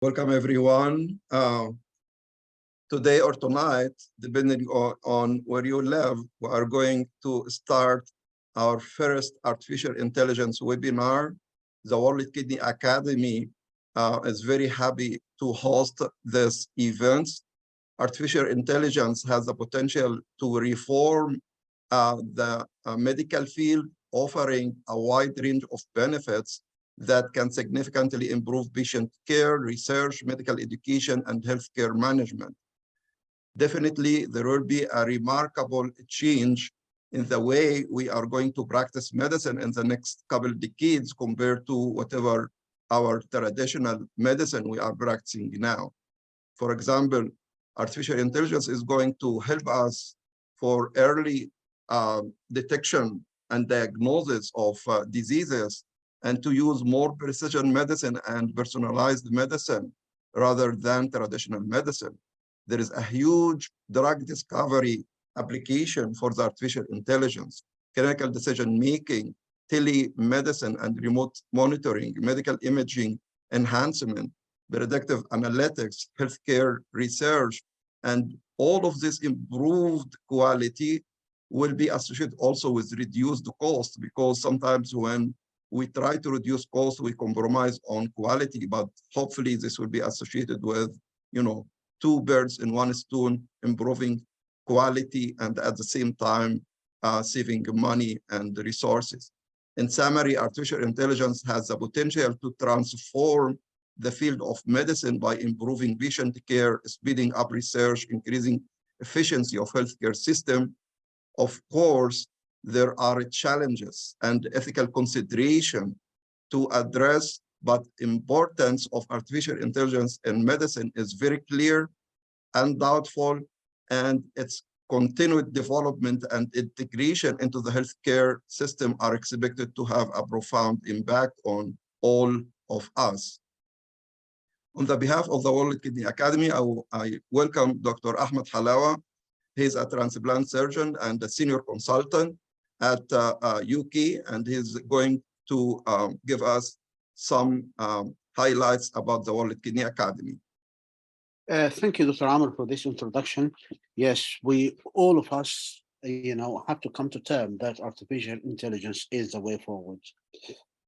Welcome, everyone. Today or tonight, depending on where you live, we are going to start our first artificial intelligence webinar. The World Kidney Academy is very happy to host this event. Artificial intelligence has the potential to reform the medical field, offering a wide range of benefits that can significantly improve patient care, research, medical education, and healthcare management. Definitely, there will be a remarkable change in the way we are going to practice medicine in the next couple of decades compared to whatever our traditional medicine we are practicing now. For example, artificial intelligence is going to help us for early detection and diagnosis of diseases, and to use more precision medicine and personalized medicine rather than traditional medicine. There is a huge drug discovery application for the artificial intelligence, clinical decision-making, telemedicine and remote monitoring, medical imaging enhancement, predictive analytics, healthcare research, and all of this improved quality will be associated also with reduced cost, because sometimes when we try to reduce cost, we compromise on quality, but hopefully this will be associated with, two birds in one stone, improving quality and at the same time saving money and resources. In summary, artificial intelligence has the potential to transform the field of medicine by improving patient care, speeding up research, increasing efficiency of healthcare system. Of course, there are challenges and ethical consideration to address, but importance of artificial intelligence in medicine is very clear and doubtful, and its continued development and integration into the healthcare system are expected to have a profound impact on all of us. On the behalf of the World Kidney Academy, I welcome Dr. Ahmed Halawa. He's a transplant surgeon and a senior consultant at UK, and he's going to give us some highlights about the World Kidney Academy. Thank you, Dr. Amr, for this introduction. Yes, all of us, have to come to terms that artificial intelligence is the way forward.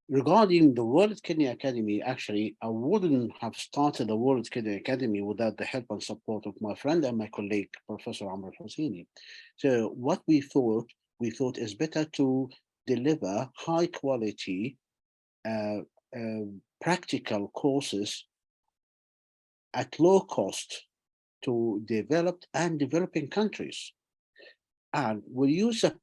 Regarding the World Kidney Academy, actually, I wouldn't have started the World Kidney Academy without the help and support of my friend and my colleague, Professor Amr El-Husseini. So what we thought is better to deliver high quality practical courses at low cost to developed and developing countries. And we'll use the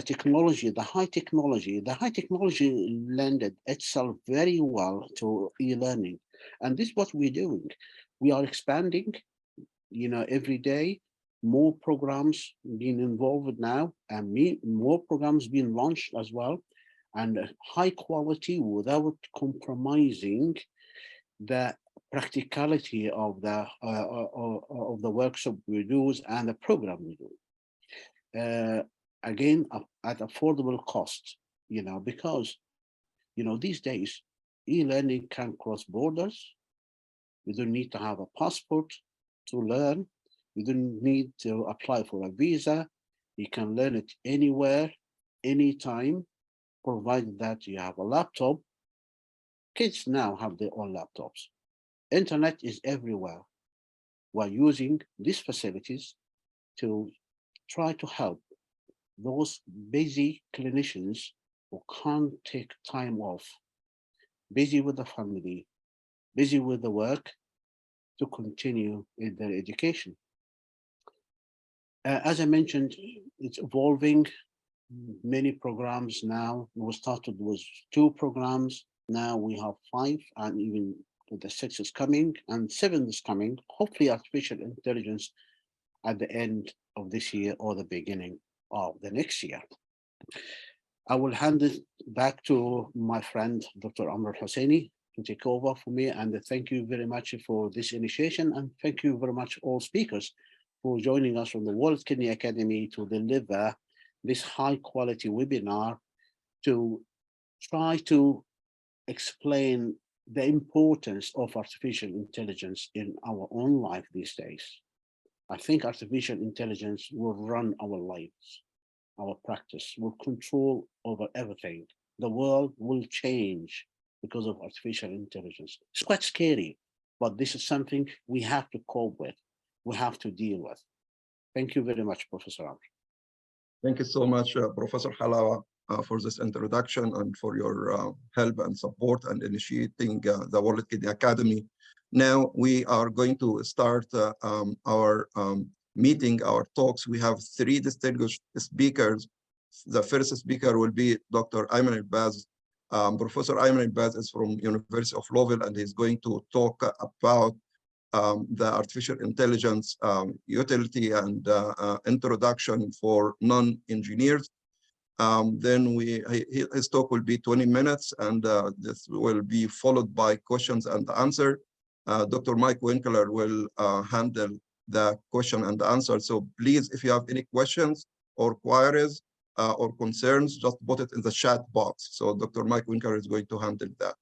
technology, the high technology. The high technology lended itself very well to e-learning, and this is what we're doing. We are expanding, every day. More programs being involved now, and more programs being launched as well, and high quality without compromising the practicality of the workshop we do and the program we do. Again, at affordable cost, because these days e-learning can cross borders. You don't need to have a passport to learn. You don't need to apply for a visa. You can learn it anywhere, anytime, provided that you have a laptop. Kids now have their own laptops. Internet is everywhere. We're using these facilities to try to help those busy clinicians who can't take time off, busy with the family, busy with the work, to continue in their education. As I mentioned, it's evolving. Many programs now. We started with 2 programs. Now we have 5, and even the 6 is coming, and 7 is coming. Hopefully, artificial intelligence at the end of this year or the beginning of the next year. I will hand it back to my friend, Dr. Amr El-Husseini, to take over for me. And thank you very much for this initiation. And thank you very much, all speakers, for joining us from the World Kidney Academy to deliver this high quality webinar to try to explain the importance of artificial intelligence in our own life these days. I think artificial intelligence will run our lives, our practice, will control over everything. The world will change because of artificial intelligence. It's quite scary, but this is something we have to cope with, we have to deal with. Thank you very much, Professor Amr. Thank you so much, Professor Halawa, for this introduction and for your help and support and initiating the World Kidney Academy. Now we are going to start our meeting, our talks. We have three distinguished speakers. The first speaker will be Dr. Ayman El-Baz. Professor Ayman El-Baz is from University of Louisville, and he's going to talk about the artificial intelligence utility and introduction for non-engineers. Then his talk will be 20 minutes, and this will be followed by questions and answer. Dr. Mike Winkler will handle the question and answer. So please, if you have any questions or queries or concerns, just put it in the chat box. So Dr. Mike Winkler is going to handle that.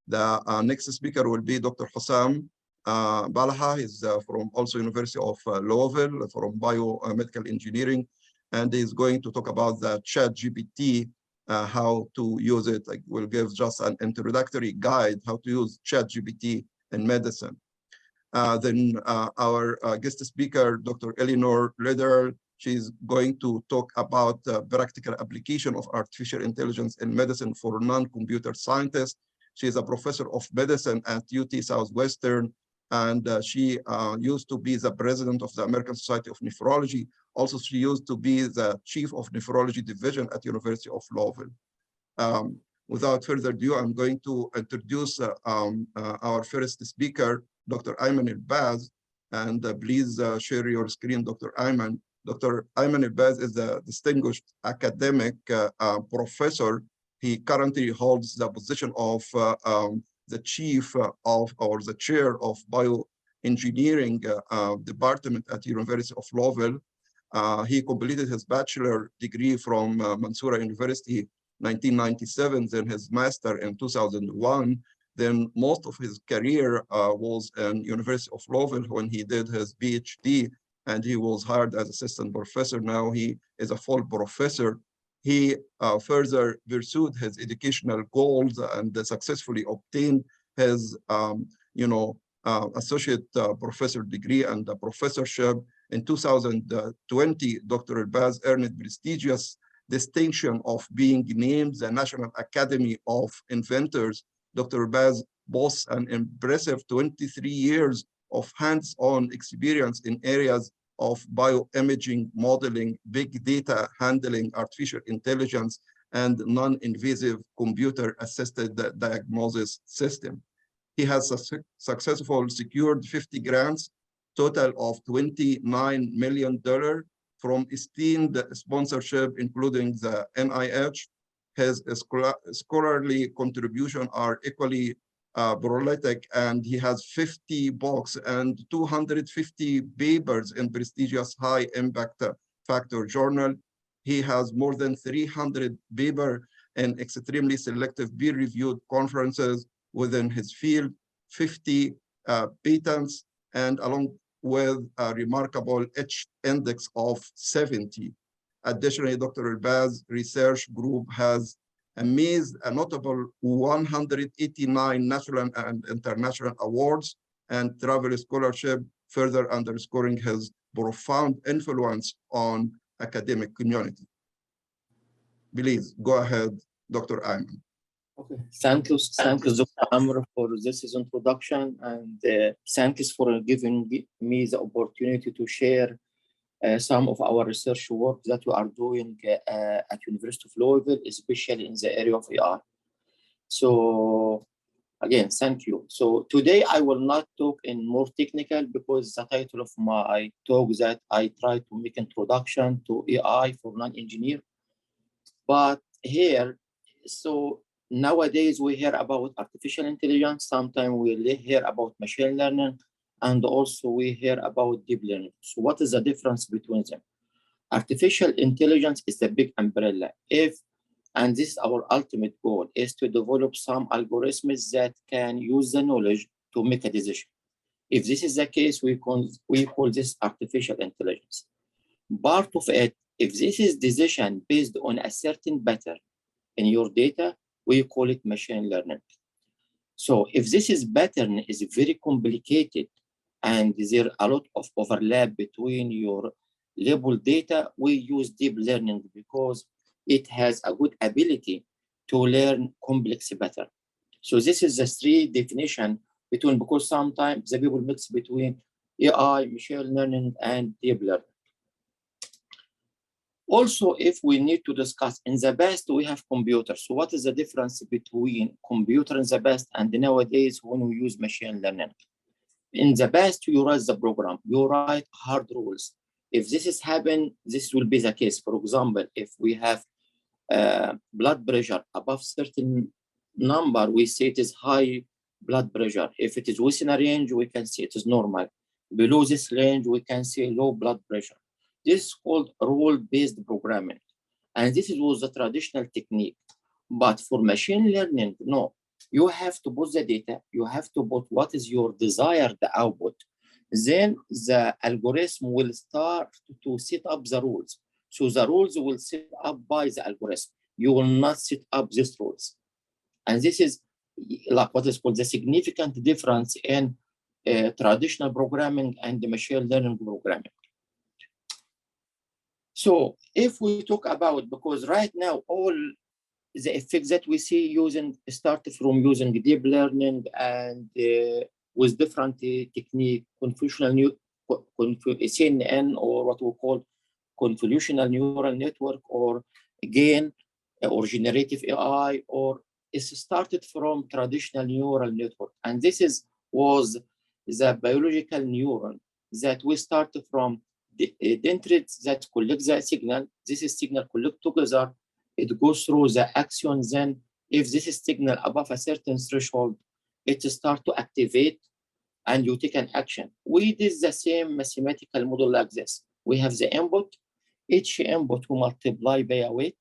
The next speaker will be Dr. Hussam Balaha. He's from also University of Louisville, from biomedical engineering, and he's going to talk about the ChatGPT, how to use it. I will give just an introductory guide how to use ChatGPT in medicine. Then our guest speaker, Dr. Eleanor Lederer, she's going to talk about the practical application of artificial intelligence in medicine for non-computer scientists. She is a professor of medicine at UT Southwestern, and she used to be the president of the American Society of Nephrology. Also, she used to be the chief of nephrology division at University of Louisville. Without further ado, I'm going to introduce our first speaker, Dr. Ayman El-Baz, and please share your screen, Dr. Ayman. Dr. Ayman El-Baz is a distinguished academic professor. He currently holds the position of the chief of, or the chair of bioengineering department at University of Louisville. He completed his bachelor degree from Mansoura University 1997, then his master in 2001. Then most of his career was in University of Louisville when he did his PhD, and he was hired as assistant professor. Now he is a full professor. He further pursued his educational goals and successfully obtained his, associate professor degree and a professorship. In 2020, Dr. El-Baz earned prestigious distinction of being named the National Academy of Inventors. Dr. El-Baz boasts an impressive 23 years of hands-on experience in areas of bioimaging, modeling, big data handling, artificial intelligence, and non-invasive computer-assisted diagnosis system. He has successfully secured 50 grants, total of $29 million from esteemed sponsorship, including the NIH. His scholarly contributions are equally prolific, and he has 50 books and 250 papers in prestigious high impact factor journal. He has more than 300 papers in extremely selective peer-reviewed conferences within his field, 50 patents, and along with a remarkable H index of 70. Additionally, Dr. El-Baz research group has amassed a notable 189 national and international awards and travel scholarship, further underscoring his profound influence on academic community. Please go ahead, Dr. Ayman. Okay, thank you, Dr. Amr, for this introduction, and thanks for giving me the opportunity to share some of our research work that we are doing at University of Louisville, especially in the area of AI. So again, thank you. So today I will not talk in more technical because the title of my talk that I try to make introduction to AI for non-engineer. But here, so nowadays we hear about artificial intelligence, sometimes we hear about machine learning, and also we hear about deep learning. So what is the difference between them? Artificial intelligence is a big umbrella. If And this is our ultimate goal, is to develop some algorithms that can use the knowledge to make a decision. If this is the case, we call this artificial intelligence. Part of it, if this is decision based on a certain pattern in your data, we call it machine learning. So if this is pattern is very complicated and there are a lot of overlap between your labeled data, we use deep learning because it has a good ability to learn complex pattern. So this is the three definition between, because sometimes the people mix between AI, machine learning, and deep learning. Also, if we need to discuss, in the past, we have computers. So what is the difference between computer in the past and nowadays when we use machine learning? In the past, you write the program, you write hard rules. If this is happen, this will be the case. For example, if we have blood pressure above certain number, we say it is high blood pressure. If it is within a range, we can say it is normal. Below this range, we can say low blood pressure. This is called rule-based programming. And this was the traditional technique. But for machine learning, no. You have to put the data, you have to put what is your desired output. Then the algorithm will start to set up the rules. So the rules will set up by the algorithm. You will not set up these rules. And this is like what is called the significant difference in traditional programming and the machine learning programming. So if we talk about, because right now all the effects that we see start from using deep learning and with different technique, CNN, or what we call convolutional neural network, or again, or generative AI, or it's started from traditional neural network. And this was the biological neuron that we started from the dendrites that collect the signal. This is signal collect together. It goes through the axon. Then if this is signal above a certain threshold, it starts to activate and you take an action. We did the same mathematical model like this. We have the input. Each input we multiply by a weight.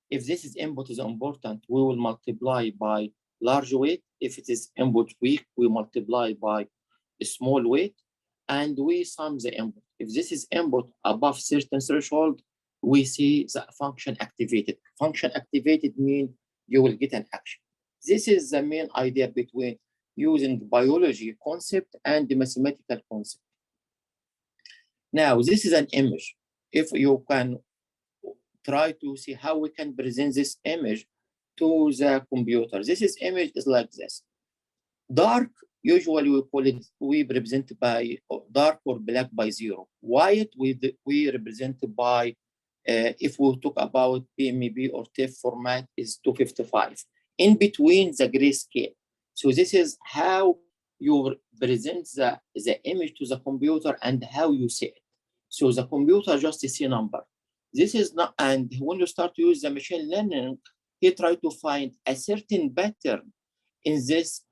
If this is input is important, we will multiply by large weight. If it is input weak, we multiply by a small weight, and we sum the input. If this is input above certain threshold, we see the function activated. Function activated means you will get an action. This is the main idea between using biology concept and the mathematical concept. Now, this is an image. If you can try to see how we can present this image to the computer. This image is like this. Dark, usually we represent by dark or black by 0. White, we represent by, if we talk about PMB or TIFF format, is 255. In between the grayscale. So this is how you present the image to the computer and how you see it. So the computer just see number. This is not, and when you start to use the machine learning, he try to find a certain pattern in this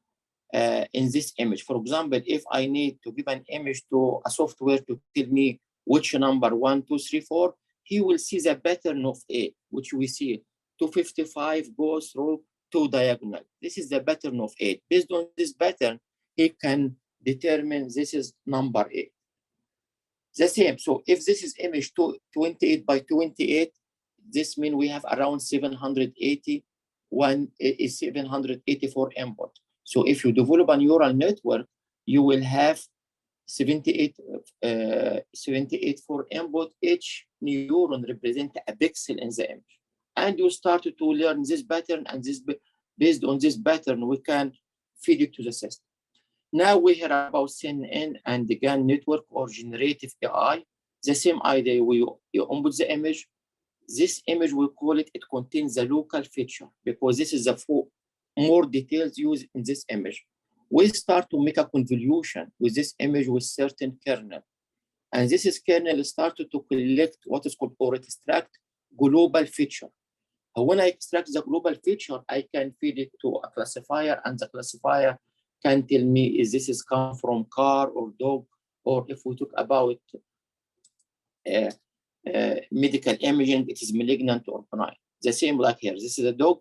image. For example, if I need to give an image to a software to tell me which number 1, 2, 3, 4, he will see the pattern of A, which we see 255 goes through 2 diagonal. This is the pattern of 8. Based on this pattern, he can determine this is number 8. The same. So if this is image 28 by 28, this means we have around 784 input. So if you develop a neural network, you will have 78 for input. Each neuron represents a pixel in the image. And you start to learn this pattern, and based on this pattern, we can feed it to the system. Now we hear about CNN and the GAN network or generative AI. The same idea, you input the image. This image, we call it, it contains the local feature because this is the more details used in this image. We start to make a convolution with this image with certain kernel. And this kernel started to collect what is called or extract global feature. When I extract the global feature, I can feed it to a classifier, and the classifier can tell me is this come from car or dog, or if we talk about medical imaging, it is malignant or benign. the same like here. This is a dog.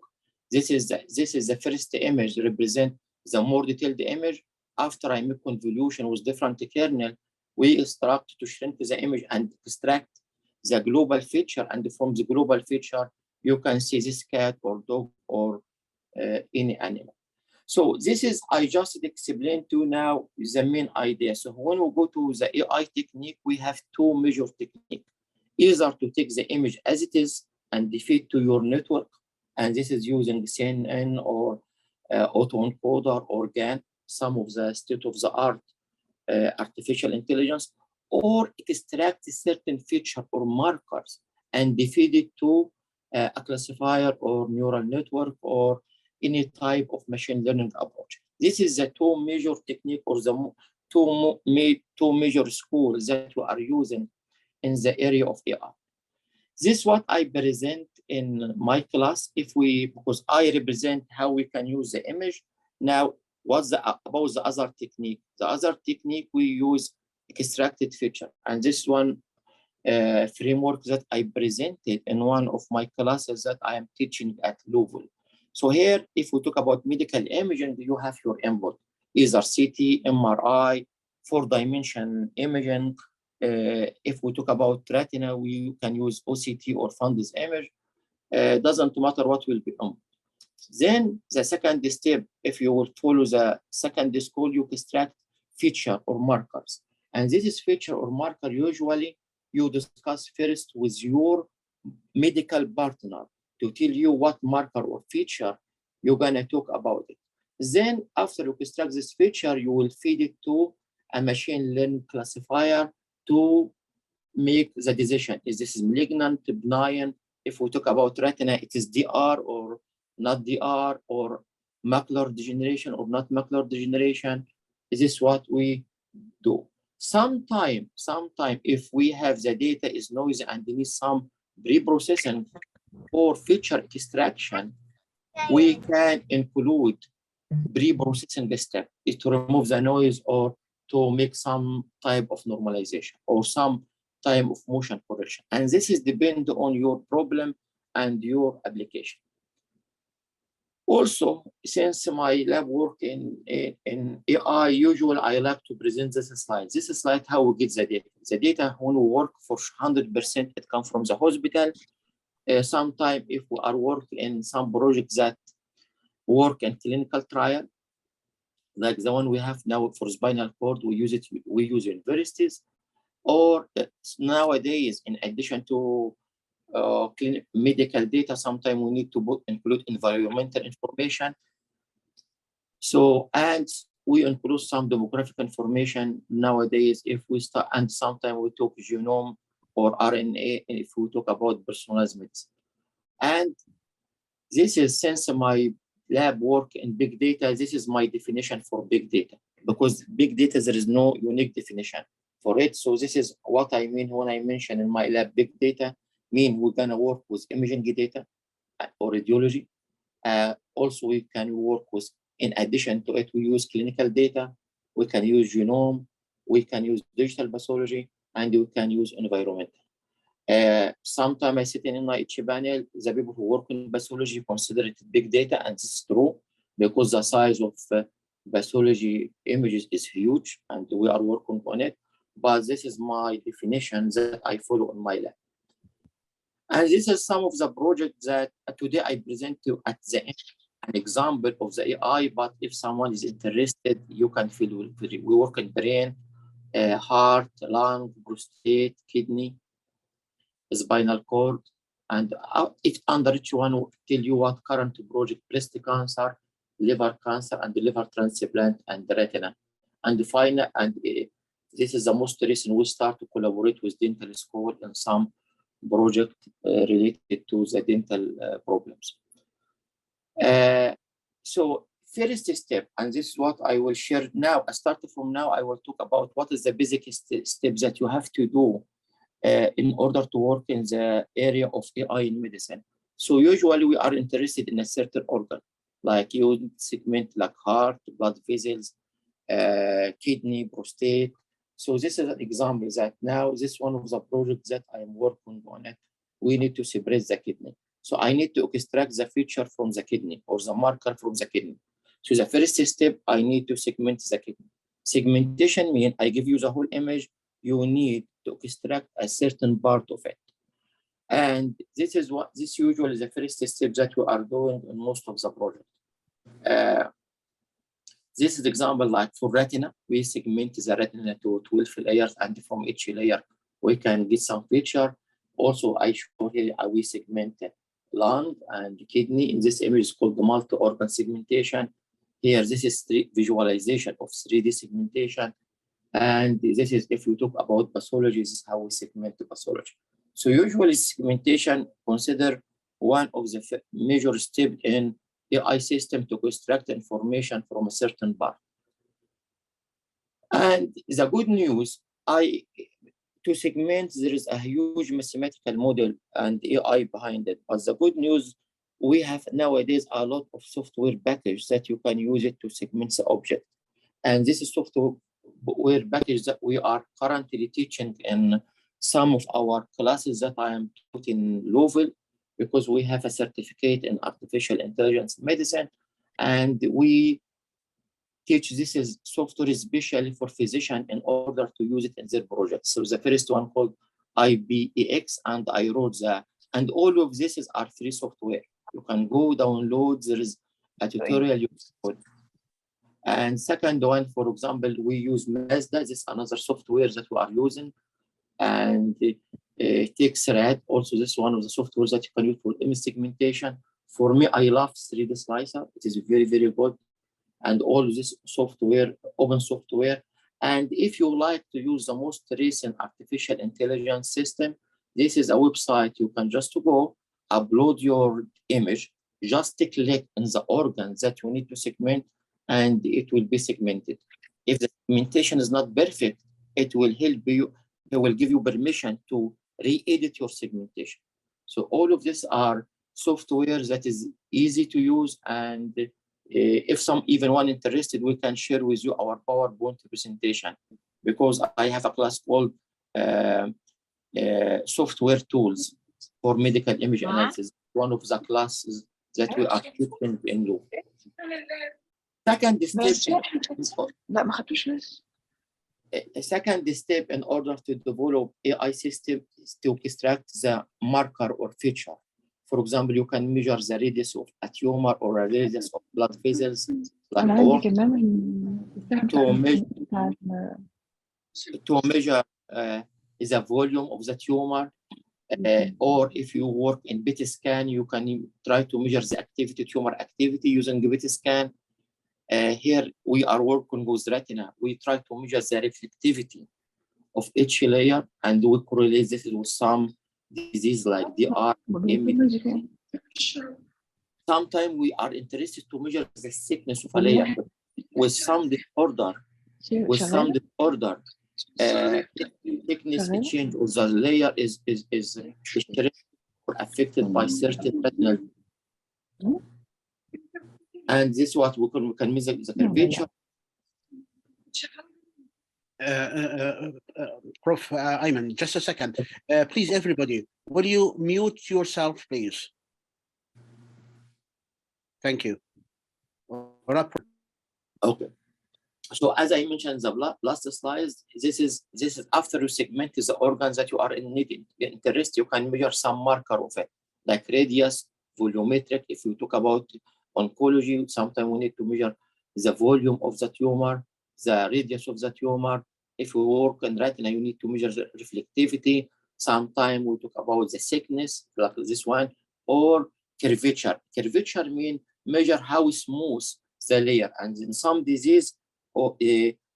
This is the first image represent the more detailed image. After I make convolution with different kernel, we instruct to shrink the image and extract the global feature. And from the global feature, you can see this cat or dog or any animal. So this is, I just explained to you now the main idea. So when we go to the AI technique, we have two major techniques. Either to take the image as it is and feed to your network, and this is using CNN or autoencoder or GAN, some of the state-of-the-art artificial intelligence, or extract a certain feature or markers and feed it to a classifier or neural network or any type of machine learning approach. This is the two major technique or the two major schools that we are using in the area of AI. This is what I present in my class. Because I represent how we can use the image. Now, what's about the other technique? The other technique we use extracted feature, and this one framework that I presented in one of my classes that I am teaching at Louisville. So here, if we talk about medical imaging, you have your input, either CT, MRI, 4-dimension imaging. If we talk about retina, we can use OCT or fundus image. Doesn't matter what will be on. Then the second step, if you will follow the second school, you extract feature or markers. And this is feature or marker, usually you discuss first with your medical partner to tell you what marker or feature you're gonna talk about it. Then after you extract this feature, you will feed it to a machine learning classifier to make the decision. Is this malignant, benign? If we talk about retina, it is DR or not DR, or macular degeneration or not macular degeneration. This is what we do. Sometime, if we have the data is noisy and we need some pre-processing or feature extraction, we can include pre-processing step is to remove the noise or to make some type of normalization or some type of motion correction. And this is depend on your problem and your application. Also, since my lab work in AI, usually I like to present this slide. This slide how we get the data. The data when we work for 100%, it comes from the hospital. Sometimes if we are working in some projects that work in clinical trial, like the one we have now for spinal cord, we use universities, or nowadays, in addition to medical data, sometimes we need to include environmental information. So, and we include some demographic information nowadays if we start, and sometimes we talk genome or RNA if we talk about personalized medicine. And this is, since my lab work in big data, this is my definition for big data, because big data, there is no unique definition for it. So this is what I mean when I mention in my lab big data, mean we're gonna work with imaging data or radiology. Also, we can work with, in addition to it, we use clinical data, we can use genome, we can use digital pathology, and we can use environmental. Sometimes I sit in my each panel, the people who work in pathology consider it big data, and it's true because the size of pathology images is huge, and we are working on it. But this is my definition that I follow in my lab. And this is some of the projects that today I present to at the end, an example of the AI. But if someone is interested, you can feel free. We work in brain, heart, lung, prostate, kidney, spinal cord, and if under each one will tell you what current project: breast cancer, liver cancer, and liver transplant, and retina. And final, and this is the most recent. We start to collaborate with dental school in some project related to the dental problems. So first step, and this is what I will share now. Starting from now, I will talk about what is the basic steps that you have to do in order to work in the area of AI in medicine. So usually we are interested in a certain organ, like you segment like heart, blood vessels, kidney, prostate. So this is an example that now this is one of the projects that I am working on it. We need to separate the kidney. So I need to extract the feature from the kidney or the marker from the kidney. So the first step, I need to segment the kidney. Segmentation means I give you the whole image, you need to extract a certain part of it. And this usually is the first step that we are doing in most of the project. This is the example like for retina, we segment the retina to 12 layers, and from each layer, we can get some feature. Also, I show here how we segment lung and kidney. In this image, is called the multi-organ segmentation. Here, this is visualization of 3D segmentation. And this is, if you talk about pathology, this is how we segment the pathology. So usually segmentation consider one of the major steps in AI system to extract information from a certain part. And the good news, to segment, there is a huge mathematical model and AI behind it. But the good news, we have nowadays a lot of software package that you can use it to segment the object. And this is software package that we are currently teaching in some of our classes that I am taught in Louisville, because we have a certificate in artificial intelligence medicine, and we teach this is software especially for physicians in order to use it in their projects. So the first one called IBEX, and I wrote and all of this are free software. You can go download, there is a tutorial you can. And second one, for example, we use Mazda. This is another software that we are using. And takes RAD. Also, this is one of the softwares that you can use for image segmentation. For me, I love 3D Slicer. It is very, very good. And all of this software, open software. And if you like to use the most recent artificial intelligence system, this is a website. You can just go, upload your image, just click in the organs that you need to segment, and it will be segmented. If the segmentation is not perfect, it will help you. It will give you permission to re-edit your segmentation. So all of this are software that is easy to use, and if some even one interested, we can share with you our PowerPoint presentation, because I have a class called software tools for medical image analysis. One of the classes that we are teaching in Loop. Second step. A second step in order to develop AI system is to extract the marker or feature. For example, you can measure the radius of a tumor or a radius of blood vessels, like to measure the volume of the tumor. Or if you work in PET scan, you can try to measure the activity, tumor activity using PET scan. Here we are working with retina. We try to measure the reflectivity of each layer, and we correlate this with some disease like DR. Sometimes we are interested to measure the thickness of a layer with some disorder. Thickness change of the layer is affected by certain retinal. And this is what we can measure the curvature. Prof. Ayman, just a second. Please, everybody, will you mute yourself, please? Thank you. Okay. So as I mentioned the last slides, this is after you segment the organs that you are interested, you can measure some marker of it, like radius, volumetric. If you talk about oncology, sometimes we need to measure the volume of the tumor, the radius of the tumor. If we work in retina, you need to measure the reflectivity. Sometimes we talk about the thickness, like this one, or curvature. Curvature means measure how smooth the layer. And in some disease,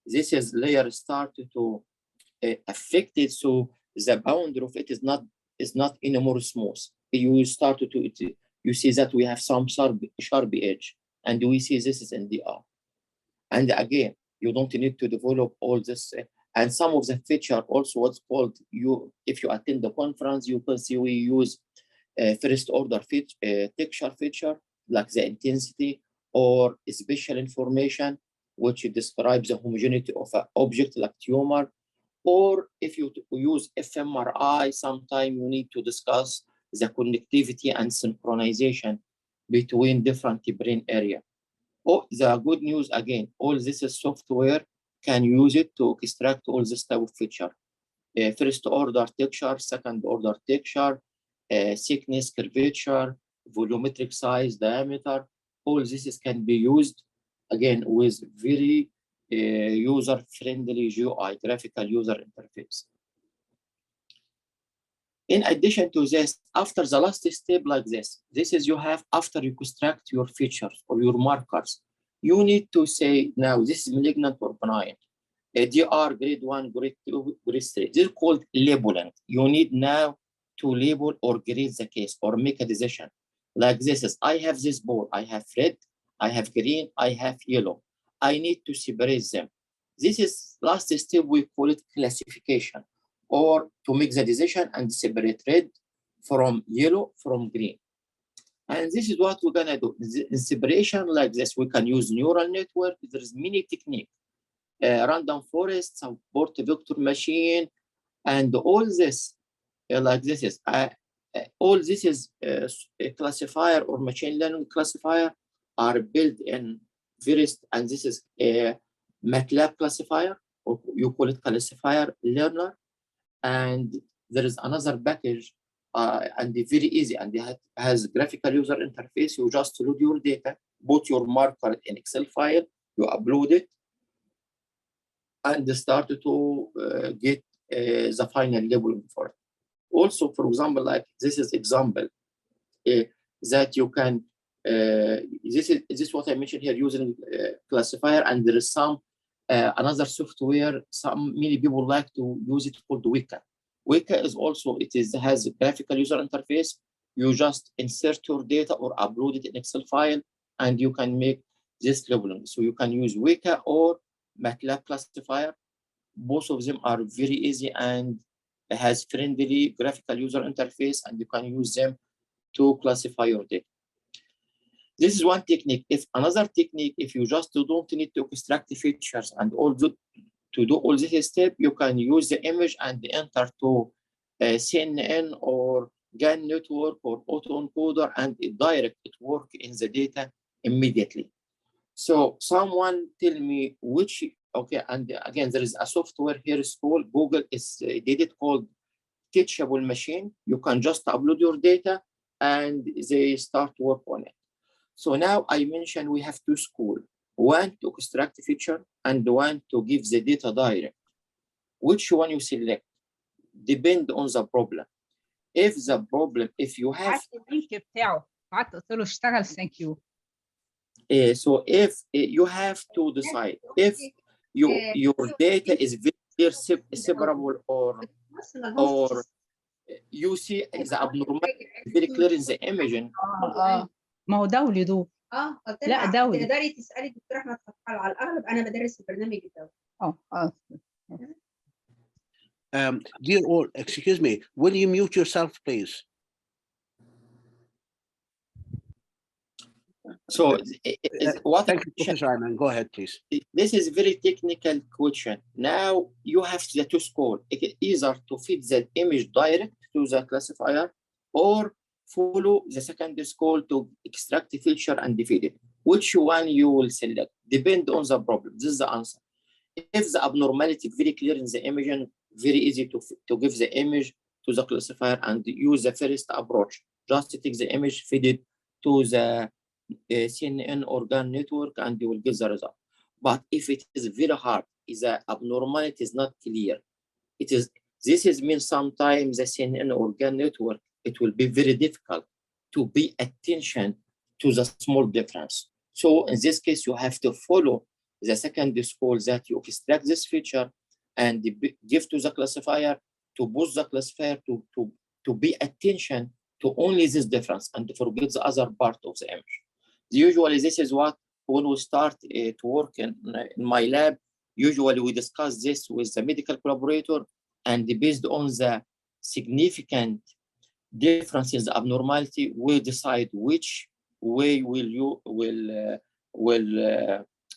this is layer started to affect it, so the boundary of it is not anymore smooth. You start to you see that we have some sharp edge, and we see this is NDR. And again, you don't need to develop all this. And some of the feature also what's called if you attend the conference, you can see we use first order texture feature, like the intensity or spatial information, which describes the homogeneity of an object like tumor. Or if you use fMRI, sometimes you need to discuss the connectivity and synchronization between different brain areas. Oh, the good news again, all this is software can use it to extract all this type of feature. First order texture, second order texture, thickness, curvature, volumetric size, diameter, all this can be used again with very user-friendly GUI, graphical user interface. In addition to this, after the last step like this is you have, after you extract your features or your markers, you need to say, now this is malignant or benign. DR grade 1, grade 2, grade 3. They're called labeling. You need now to label or grade the case or make a decision. Like this is, I have this ball, I have red, I have green, I have yellow. I need to separate them. This is last step, we call it classification, or to make the decision and separate red from yellow from green. And this is what we're gonna do. In separation like this, we can use neural network. There's many techniques. Random forest, support vector machine, and all this, like this is, all this is a classifier or machine learning classifier are built in various, and this is a MATLAB classifier, or you call it classifier learner. And there is another package, and very easy, and it has graphical user interface. You just load your data, put your marker in Excel file, you upload it, and start to get the final labeling for it. Also, for example, like this is example that you can, this is what I mentioned here using classifier, and there is some another software, many people like to use it called Weka. Weka is also, has a graphical user interface. You just insert your data or upload it in Excel file, and you can make this labeling. So you can use Weka or MATLAB classifier. Both of them are very easy and has friendly graphical user interface, and you can use them to classify your data. This is one technique. If another technique, if you just don't need to extract the features and to do all this step, you can use the image and enter to CNN or GAN network or autoencoder, and it work in the data immediately. So someone tell me which, okay, and again, there is a software here is called, Google did it called Teachable Machine. You can just upload your data and they start work on it. So now I mentioned we have two schools, one to extract the feature and one to give the data direct. Which one you select depend on the problem. If you have اللينك بتاعه قعدت قلت له اشتغل ثانك يو. So if you have to decide if your data is very separable or you see the abnormality very clear in the imaging. ما هو دولي دول. قلت لا لها دولي. تقدري تسالي دكتور احمد فتحي، على الاغلب انا بدرس البرنامج الدولي. Dear all, excuse me, will you mute yourself, please? So what Thank you, Professor Ayman. Go ahead, please. This is a very technical question. Now you have the two schools, either to feed the image direct to the classifier or follow the second school to extract the feature and feed it. Which one you will select depend on the problem. This is the answer. If the abnormality very clear in the imaging, very easy to give the image to the classifier and use the first approach. Just take the image, feed it to the CNN or GAN network, and you will get the result. But if it is very hard, if the abnormality is not clear, this means sometimes the CNN or GAN network, it will be very difficult to pay attention to the small difference. So in this case, you have to follow the second school that you extract this feature and give to the classifier to boost the classifier to pay attention to only this difference and forget the other part of the image. Usually this is what, when we start to work in my lab, usually we discuss this with the medical collaborator, and based on the significant differences, the abnormality, we decide which way will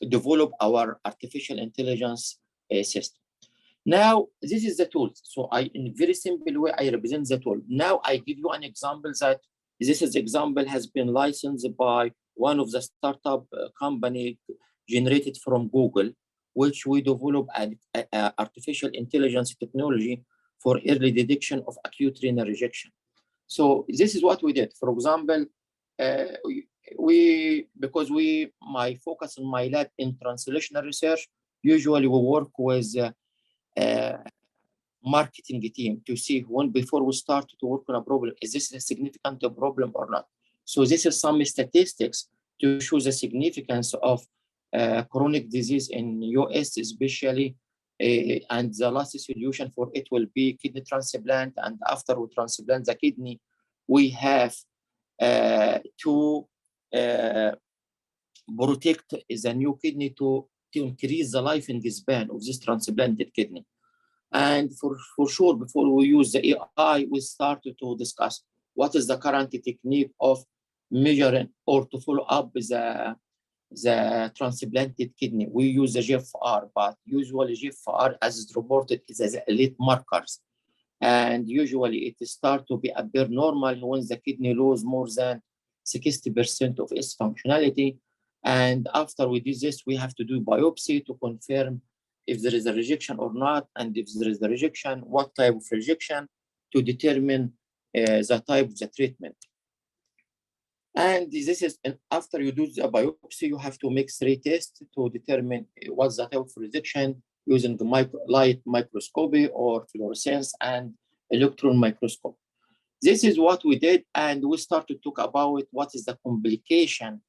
develop our artificial intelligence system. Now, this is the tool. So in a very simple way, I represent the tool. Now I give you an example that this is example has been licensed by one of the startup company generated from Google, which we develop an artificial intelligence technology for early detection of acute renal rejection. So this is what we did. For example, because my focus in my lab in translational research, usually we work with marketing team to see when before we start to work on a problem, is this a significant problem or not? So this is some statistics to show the significance of chronic disease in US, especially, and the last solution for it will be kidney transplant. And after we transplant the kidney, we have to protect the new kidney to increase the life in the span of this transplanted kidney. And for sure, before we use the AI, we started to discuss what is the current technique of measuring or to follow up the transplanted kidney. We use the GFR, but usually GFR, as is reported, is as elite markers. And usually it starts to be appear normal when the kidney loses more than 60% of its functionality. And after we do this, we have to do biopsy to confirm if there is a rejection or not, and if there is a rejection, what type of rejection, to determine the type of the treatment. And this is, and after you do the biopsy, you have to make 3 tests to determine what's the type of rejection using the light microscopy or fluorescence and electron microscope. This is what we did, and we started to talk about what is the complication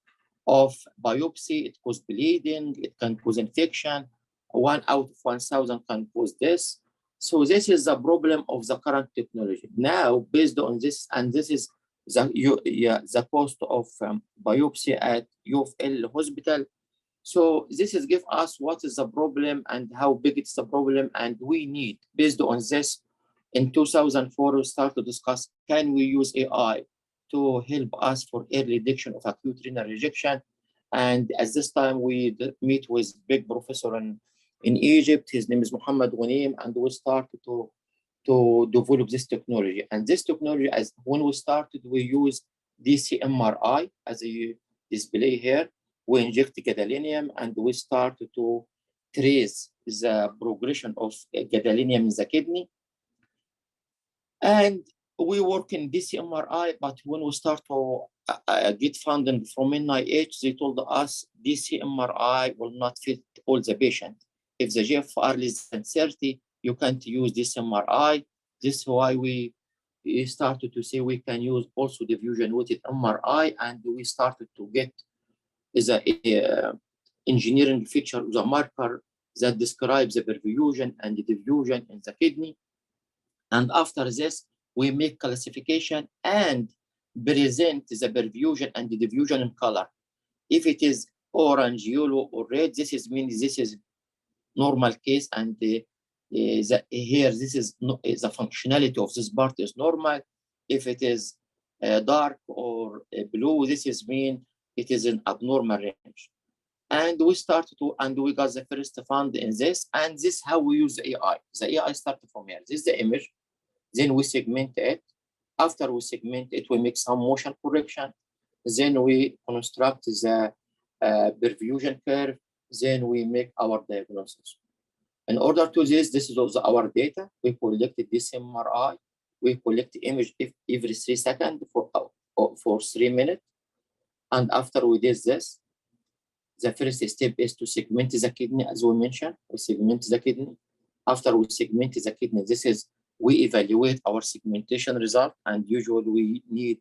of biopsy. It causes bleeding, it can cause infection. 1 out of 1,000 can cause this. So this is the problem of the current technology. Now, based on this, and this is the cost of biopsy at UFL hospital. So this is give us what is the problem and how big it's the problem, and we need, based on this, in 2004, we started to discuss, can we use AI to help us for early detection of acute renal rejection? And at this time, we meet with big professor in Egypt. His name is Muhammad Ghanim, and we started to develop this technology. And this technology, as when we started, we use DC MRI as a display here. We inject gadolinium, and we started to trace the progression of gadolinium in the kidney. And we work in DC MRI, but when we start to get funding from NIH, they told us DC MRI will not fit all the patients. If the GFR less than 30, you can't use this MRI. This is why we started to say we can use also diffusion weighted MRI, and we started to get the engineering feature of the marker that describes the perfusion and the diffusion in the kidney. And after this, we make classification and present the perfusion and the diffusion in color. If it is orange, yellow, or red, this is means this is normal case, and here this is the functionality of this part is normal. If it is dark or blue, this is mean it is an abnormal range. And we started to, and we got the first fund in this, and this is how we use the AI. The AI started from here. This is the image. Then we segment it. After we segment it, we make some motion correction. Then we construct the perfusion curve. Then we make our diagnosis. In order to this is also our data. We collected this MRI. We collect image every 3 seconds for 3 minutes. And after we did this, the first step is to segment the kidney, as we mentioned. We segment the kidney. After we segment the kidney, we evaluate our segmentation result, and usually we need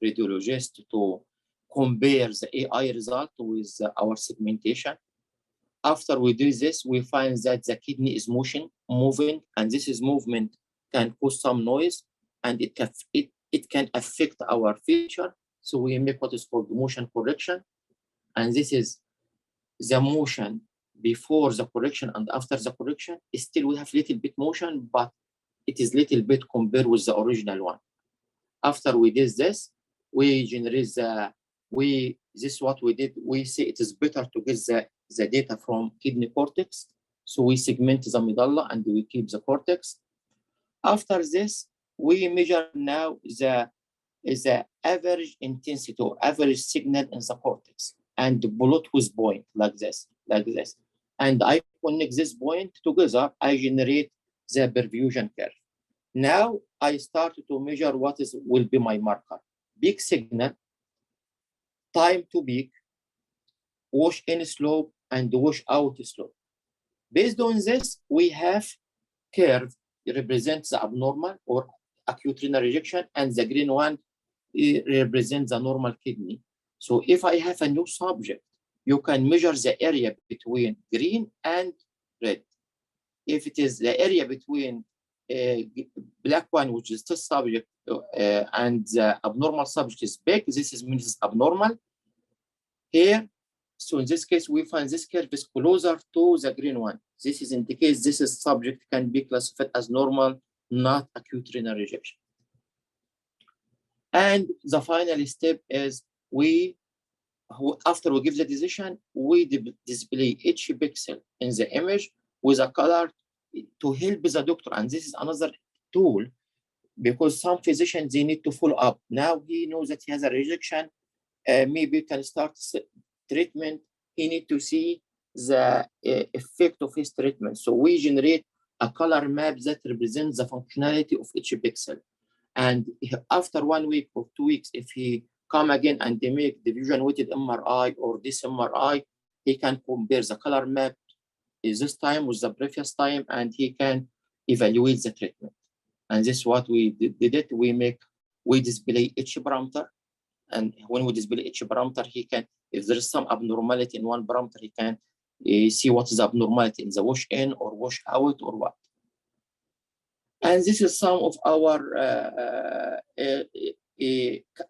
radiologists to compare the AI result with our segmentation. After we do this, we find that the kidney is moving, and this is movement can cause some noise, and it can affect our feature. So we make what is called motion correction, and this is the motion before the correction and after the correction. Still, we have little bit motion, but it is little bit compared with the original one. After we did this, we generate this is what we did. We say it is better to get the data from kidney cortex So we segment the medulla and we keep the cortex. After this, we measure now the average intensity or average signal in the cortex and plot with point like this. And I connect this point together, I generate the perfusion curve. Now I start to measure what will be my marker. Peak signal, time to peak, wash in slope, and wash out slope. Based on this, we have curve represents the abnormal or acute renal rejection, and the green one represents the normal kidney. So if I have a new subject, you can measure the area between green and red. If it is the area between black one, which is test subject, and the abnormal subject is big, this means abnormal. Here, so in this case, we find this curve is closer to the green one. This is indicates this is subject can be classified as normal, not acute renal rejection. And the final step is after we give the decision, we display each pixel in the image with a color to help the doctor. And this is another tool because some physicians, they need to follow up. Now he knows that he has a rejection, maybe can start treatment. He need to see the effect of his treatment. So we generate a color map that represents the functionality of each pixel. And after 1 week or 2 weeks, if he come again and they make diffusion weighted MRI or this MRI, he can compare the color map this time with the previous time, and he can evaluate the treatment. And this is what we did it. We display each parameter. And when we display each parameter, he can, if there is some abnormality in one parameter, he can see what is the abnormality in the wash in or wash out or what. And this is some of our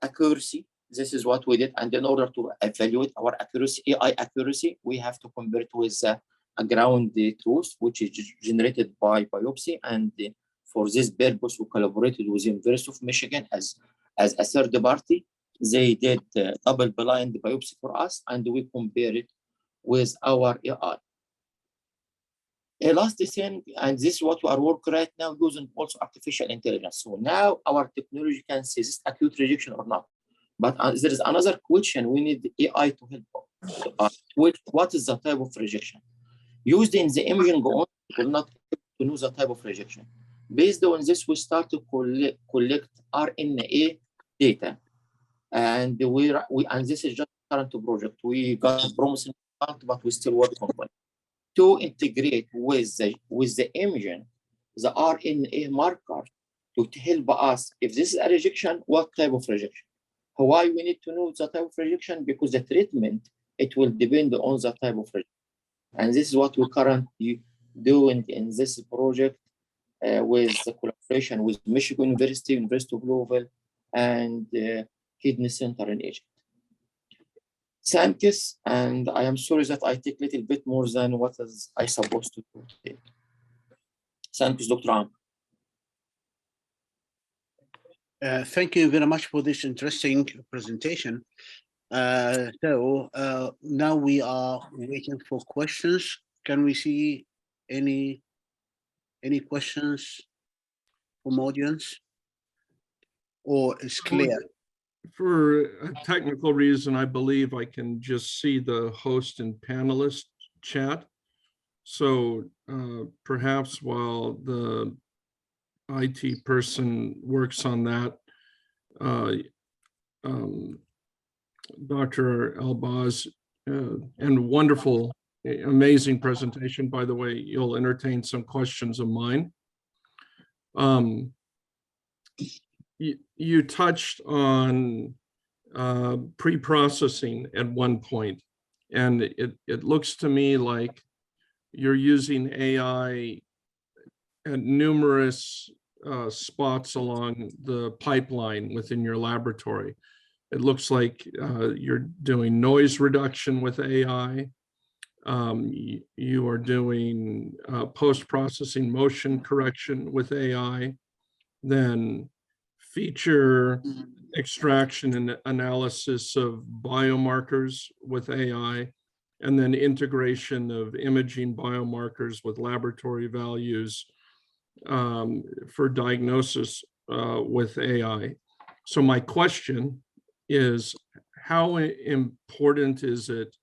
accuracy. This is what we did. And in order to evaluate our accuracy, AI accuracy, we have to compare it with a ground truth, which is generated by biopsy. And for this purpose, we collaborated with the University of Michigan as a third party. They did double-blind biopsy for us, and we compare it with our AI. Last thing, and this is what we are working right now, using also artificial intelligence. So now our technology can say this acute rejection or not. But there is another question we need the AI to help us. What is the type of rejection? Used in the imaging only will not to know the type of rejection. Based on this, we start to collect RNA data. And and this is just current project. We got promising result, but we still work on it. To integrate with the imaging, the RNA marker to help us, if this is a rejection, what type of rejection? Why we need to know the type of rejection? Because the treatment, it will depend on the type of rejection. And this is what we're currently doing in this project with the collaboration with Michigan University, University of Louisville, and Kidney Center in Egypt. Thanks, and I am sorry that I take a little bit more than what I supposed to take. Thanks, Dr. Amr. Thank you very much for this interesting presentation. So now we are waiting for questions. Can we see any questions from audience, or is clear? For a technical reason, I believe I can just see the host and panelist chat. So perhaps while the IT person works on that, Dr. Elbaz, and wonderful, amazing presentation. By the way, you'll entertain some questions of mine. You touched on pre-processing at one point, and it looks to me like you're using AI at numerous spots along the pipeline within your laboratory. It looks like you're doing noise reduction with AI. You are doing post-processing motion correction with AI, then feature extraction and analysis of biomarkers with AI, and then integration of imaging biomarkers with laboratory values for diagnosis with AI. So my question is, how important is it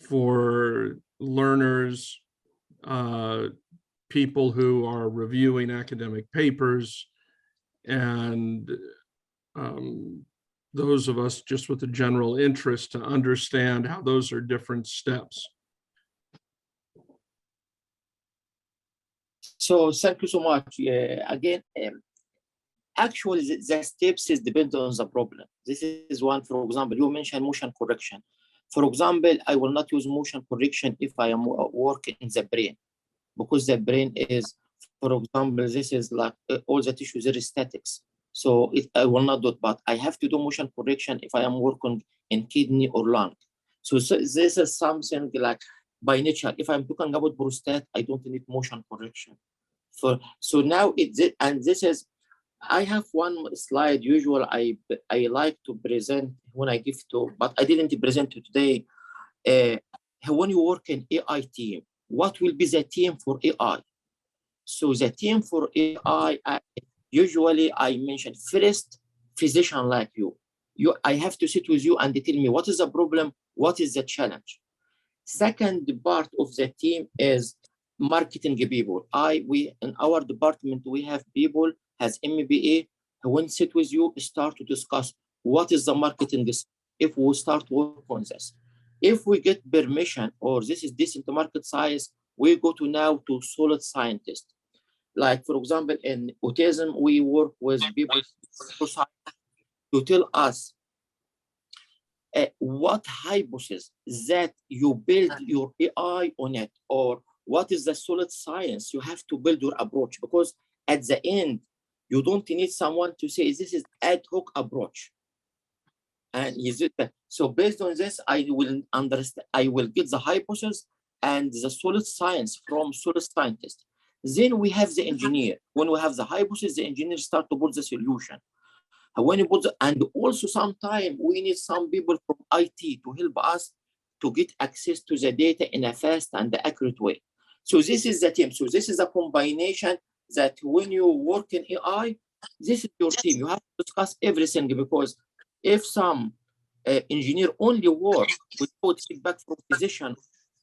for learners, people who are reviewing academic papers, and those of us just with a general interest to understand how those are different steps? So thank you so much. Again, actually, the steps is depend on the problem. This is one, for example, you mentioned motion correction. For example, I will not use motion correction if I am working in the brain, because the brain is, for example, this is like all the tissues are statics. So I will not do it, but I have to do motion correction if I am working in kidney or lung. So this is something like by nature. If I'm talking about prostate, I don't need motion correction. So now and this is, I have one slide. Usually I like to present when I give to, but I didn't present to today. When you work in AI team, what will be the team for AI? So the team for AI, usually I mention first, physician like you. I have to sit with you and tell me what is the problem, what is the challenge. Second part of the team is marketing people. We in our department, we have people has MBA who will sit with you, start to discuss what is the marketing. If we start work on this, if we get permission or this is decent market size, we go to now to solid scientists. Like for example, in autism, we work with people to tell us what hypothesis that you build your AI on it, or what is the solid science you have to build your approach, because at the end, you don't need someone to say this is ad hoc approach. And so based on this, I will understand, I will get the hypothesis and the solid science from solid scientists. Then we have the engineer. When we have the hypothesis, the engineer start to build the solution. When you put and also sometimes we need some people from IT to help us to get access to the data in a fast and accurate way. So this is the team. So this is a combination that when you work in AI, this is your team. You have to discuss everything, because if some engineer only work without feedback from physician,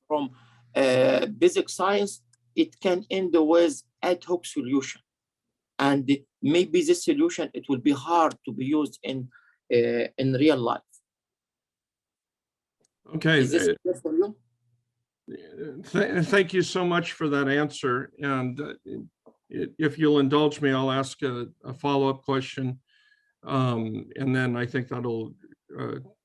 from basic science, it can end with ad hoc solution. And maybe this solution, it will be hard to be used in real life. Okay. Is this clear for you? Thank you so much for that answer. And if you'll indulge me, I'll ask a follow-up question. And then I think that'll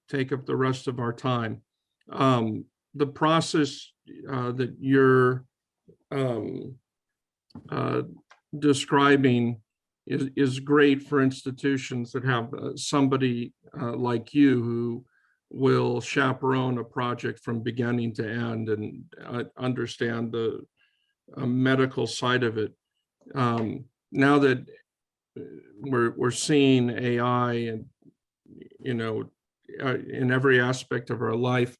take up the rest of our time. The process that you're describing is great for institutions that have somebody like you who will chaperone a project from beginning to end and understand the medical side of it. Now that we're seeing AI and in every aspect of our life,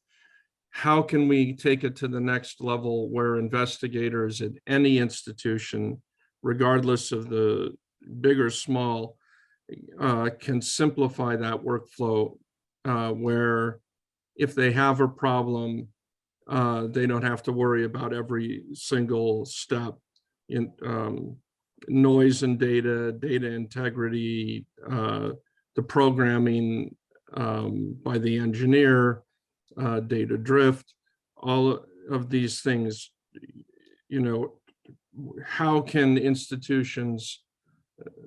how can we take it to the next level where investigators at any institution, regardless of the big or small, can simplify that workflow, where if they have a problem, they don't have to worry about every single step in noise and data integrity, the programming by the engineer, data drift, all of these things. How can institutions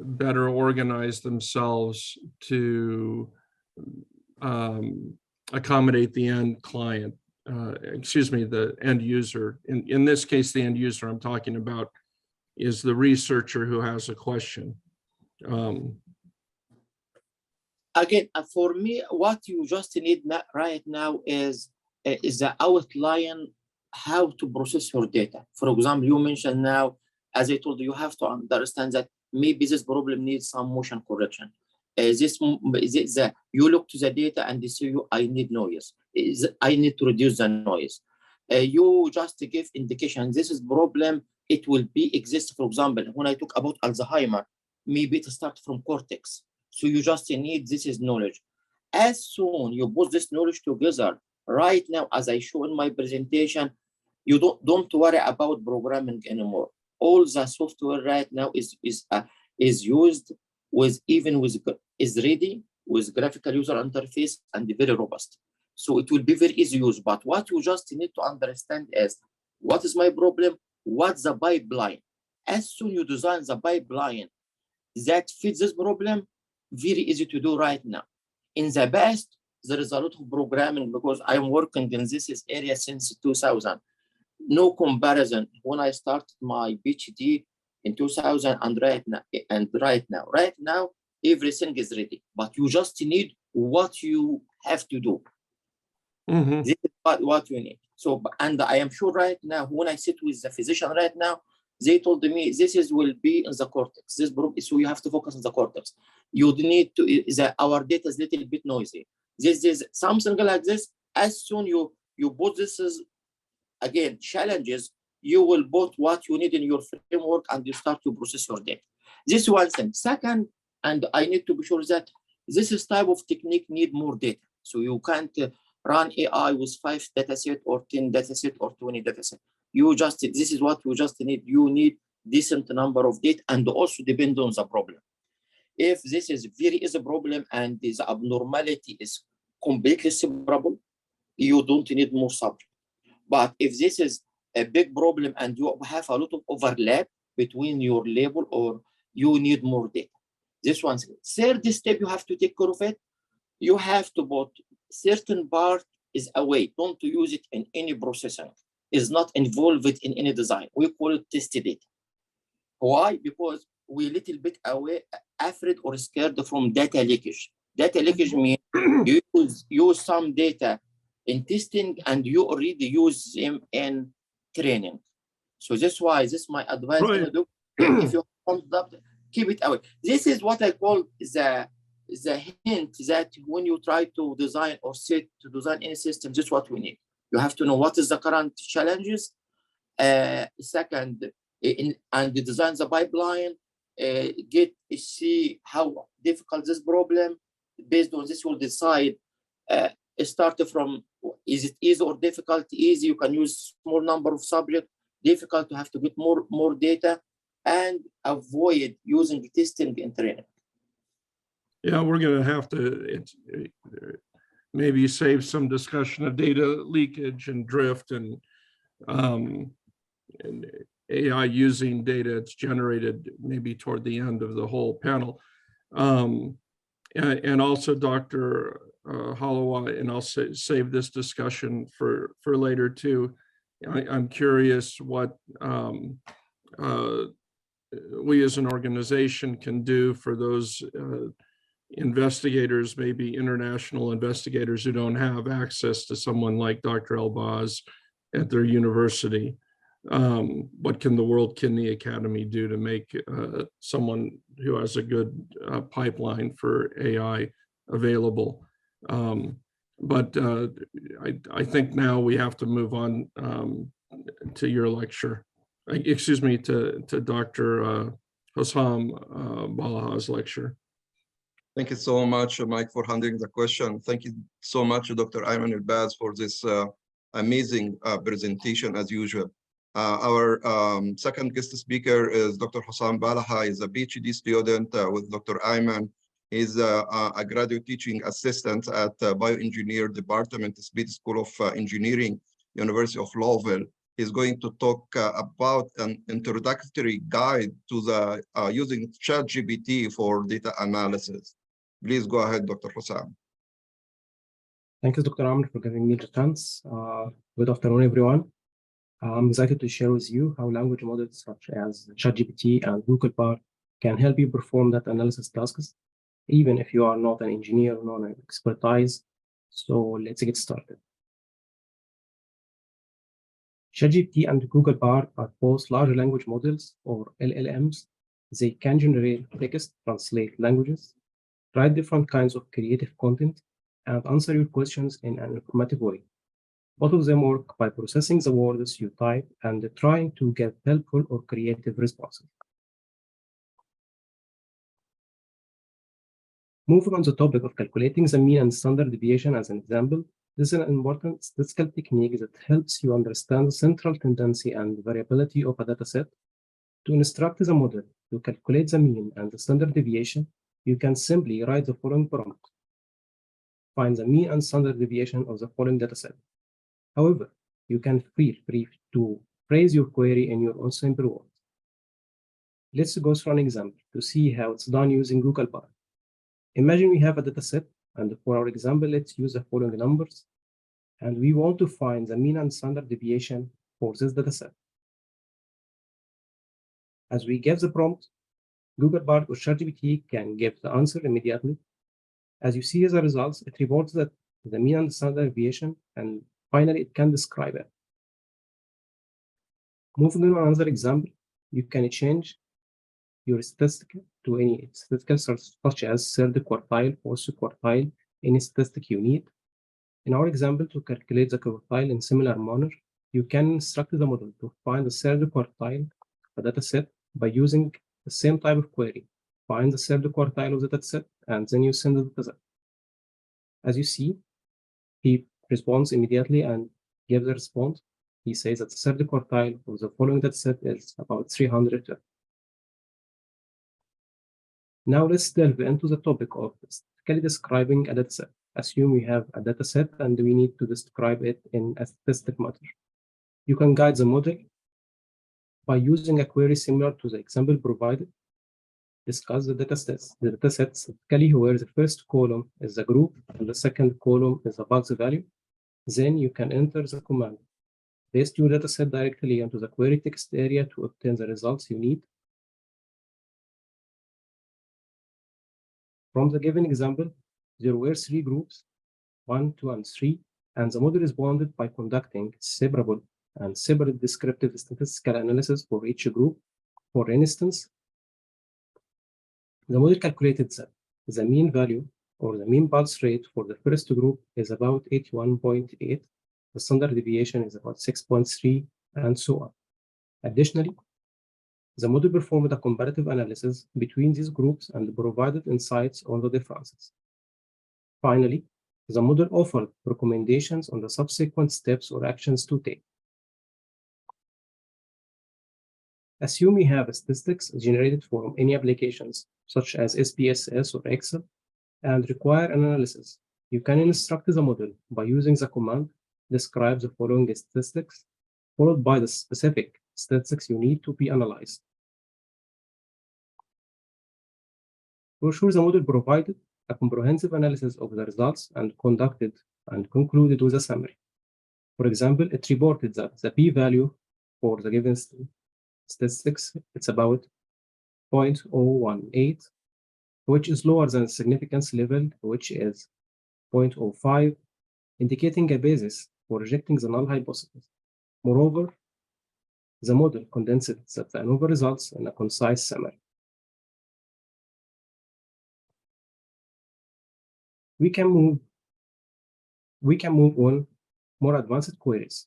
better organize themselves to accommodate the end client, the end user? In this case, the end user I'm talking about is the researcher who has a question. Again, for me, what you just need right now is the outline how to process your data. For example, you mentioned now, as I told you, you have to understand that maybe this problem needs some motion correction. You look to the data and they say I need noise. I need to reduce the noise. You just give indication. This is problem. It will be exist. For example, when I talk about Alzheimer, maybe it start from cortex. So you just need this is knowledge. As soon you put this knowledge together, right now, as I show in my presentation, you don't worry about programming anymore. All the software right now is used with is ready with graphical user interface and very robust. So it will be very easy use. But what you just need to understand is what is my problem? What's the pipeline? As soon you design the pipeline that fits this problem, very easy to do right now. In the past, there is a lot of programming because I'm working in this area since 2000. No comparison when I started my PhD in 2000 and right now, everything is ready, but you just need what you have to do. Mhm. This is what you need. So, and I am sure right now, when I sit with the physician right now, they told me this will be in the cortex. So you have to focus on the cortex. You need to, our data is a little bit noisy. This is something like this. As soon you put this is, again, challenges, you will put what you need in your framework and you start to process your data. This is one thing. Second, and I need to be sure that this type of technique need more data. So you can't run AI with 5 dataset or 10 dataset or 20 dataset. This is what you just need. You need decent number of data and also depend on the problem. If this is very easy problem and the abnormality is completely separable, you don't need more subject. But if this is a big problem and you have a lot of overlap between your label, or you need more data. This one. Third step, you have to take care of it. You have to put certain part is away. Don't use it in any processing. Is not involved in any design. We call it test data. Why? Because we little bit afraid or scared from data leakage. Data leakage means you use some data in testing and you already use them in training. So that's why this is my advice. Right. If you conduct, keep it away. This is what I call the hint that when you try to design or set to design any system, this is what we need. You have to know what is the current challenges. Second, and design the pipeline. See how difficult this problem. Based on this, will decide. Start from, is it easy or difficult? Easy, you can use small number of subjects. Difficult, to have to get more data, and avoid using testing in training. Yeah, we're going to have to maybe save some discussion of data leakage and drift and AI using data it's generated maybe toward the end of the whole panel. And also Dr. Holloway, and I'll save this discussion for later too. I'm curious what we as an organization can do for those investigators, maybe international investigators who don't have access to someone like Dr. Elbaz at their university. What can the World Kidney Academy do to make someone who has a good pipeline for AI available? But I think now we have to move on to your lecture. Excuse me, to Dr. Hossam Balaha's lecture. Thank you so much, Mike, for handling the question. Thank you so much, Dr. Amr El-Husseini, for this amazing presentation as usual. Our second guest speaker is Dr. Hossam Balaha. He's a PhD student with Dr. Ayman. He's a graduate teaching assistant at Bioengineer Department, Speed School of Engineering, University of Louisville. He's going to talk about an introductory guide to the using ChatGPT for data analysis. Please go ahead, Dr. Hossam. Thank you, Dr. Amr, for giving me the chance. Good afternoon, everyone. I'm excited to share with you how language models such as ChatGPT and Google Bard can help you perform that analysis tasks, even if you are not an engineer or not an expertise. So let's get started. ChatGPT and Google Bard are both large language models, or LLMs. They can generate text, translate languages, write different kinds of creative content, and answer your questions in an informative way. Both of them work by processing the words you type and trying to get helpful or creative responses. Moving on the topic of calculating the mean and standard deviation as an example, this is an important statistical technique that helps you understand the central tendency and variability of a dataset. To instruct the model to calculate the mean and the standard deviation, you can simply write the following prompt. Find the mean and standard deviation of the following dataset. However, you can feel free to phrase your query in your own simple words. Let's go through an example to see how it's done using Google Bar. Imagine we have a dataset, and for our example, let's use the following numbers, and we want to find the mean and standard deviation for this dataset. As we give the prompt, Google Bar or ChatGPT can give the answer immediately. As you see the results, it reports that the mean and standard deviation, and finally, it can describe it. Moving on to another example, you can change your statistic to any statistical source, such as third quartile, fourth quartile, any statistic you need. In our example, to calculate the quartile in similar manner, you can instruct the model to find the third quartile of a dataset by using the same type of query. Find the third quartile of the dataset, and then you send the dataset. As you see, he responds immediately and gives the response. He says that the third quartile of the following dataset is about 300. Now let's delve into the topic of statistically describing a dataset. Assume we have a dataset and we need to describe it in a statistic matter. You can guide the model by using a query similar to the example provided. Discuss the datasets. The dataset statistically where the first column is the group and the second column is the box value. Then you can enter the command. Paste your dataset directly into the query text area to obtain the results you need. From the given example, there were 3 groups, 1, 2, and 3, and the model responded by conducting separable and separate descriptive statistical analysis for each group. For instance, the model calculated that the mean value or the mean pulse rate for the first group is about 81.8, the standard deviation is about 6.3, and so on. Additionally, the model performed a comparative analysis between these groups and provided insights on the differences. Finally, the model offered recommendations on the subsequent steps or actions to take. Assume we have statistics generated from any applications, such as SPSS or Excel, and require an analysis. You can instruct the model by using the command describe the following statistics, followed by the specific statistics you need to be analyzed. For sure, the model provided a comprehensive analysis of the results and conducted and concluded with a summary. For example, it reported that the p-value for the given statistics, it's about 0.018, which is lower than the significance level, which is 0.05, indicating a basis for rejecting the null hypothesis. Moreover, the model condensed the ANOVA results in a concise summary. We can move on more advanced queries.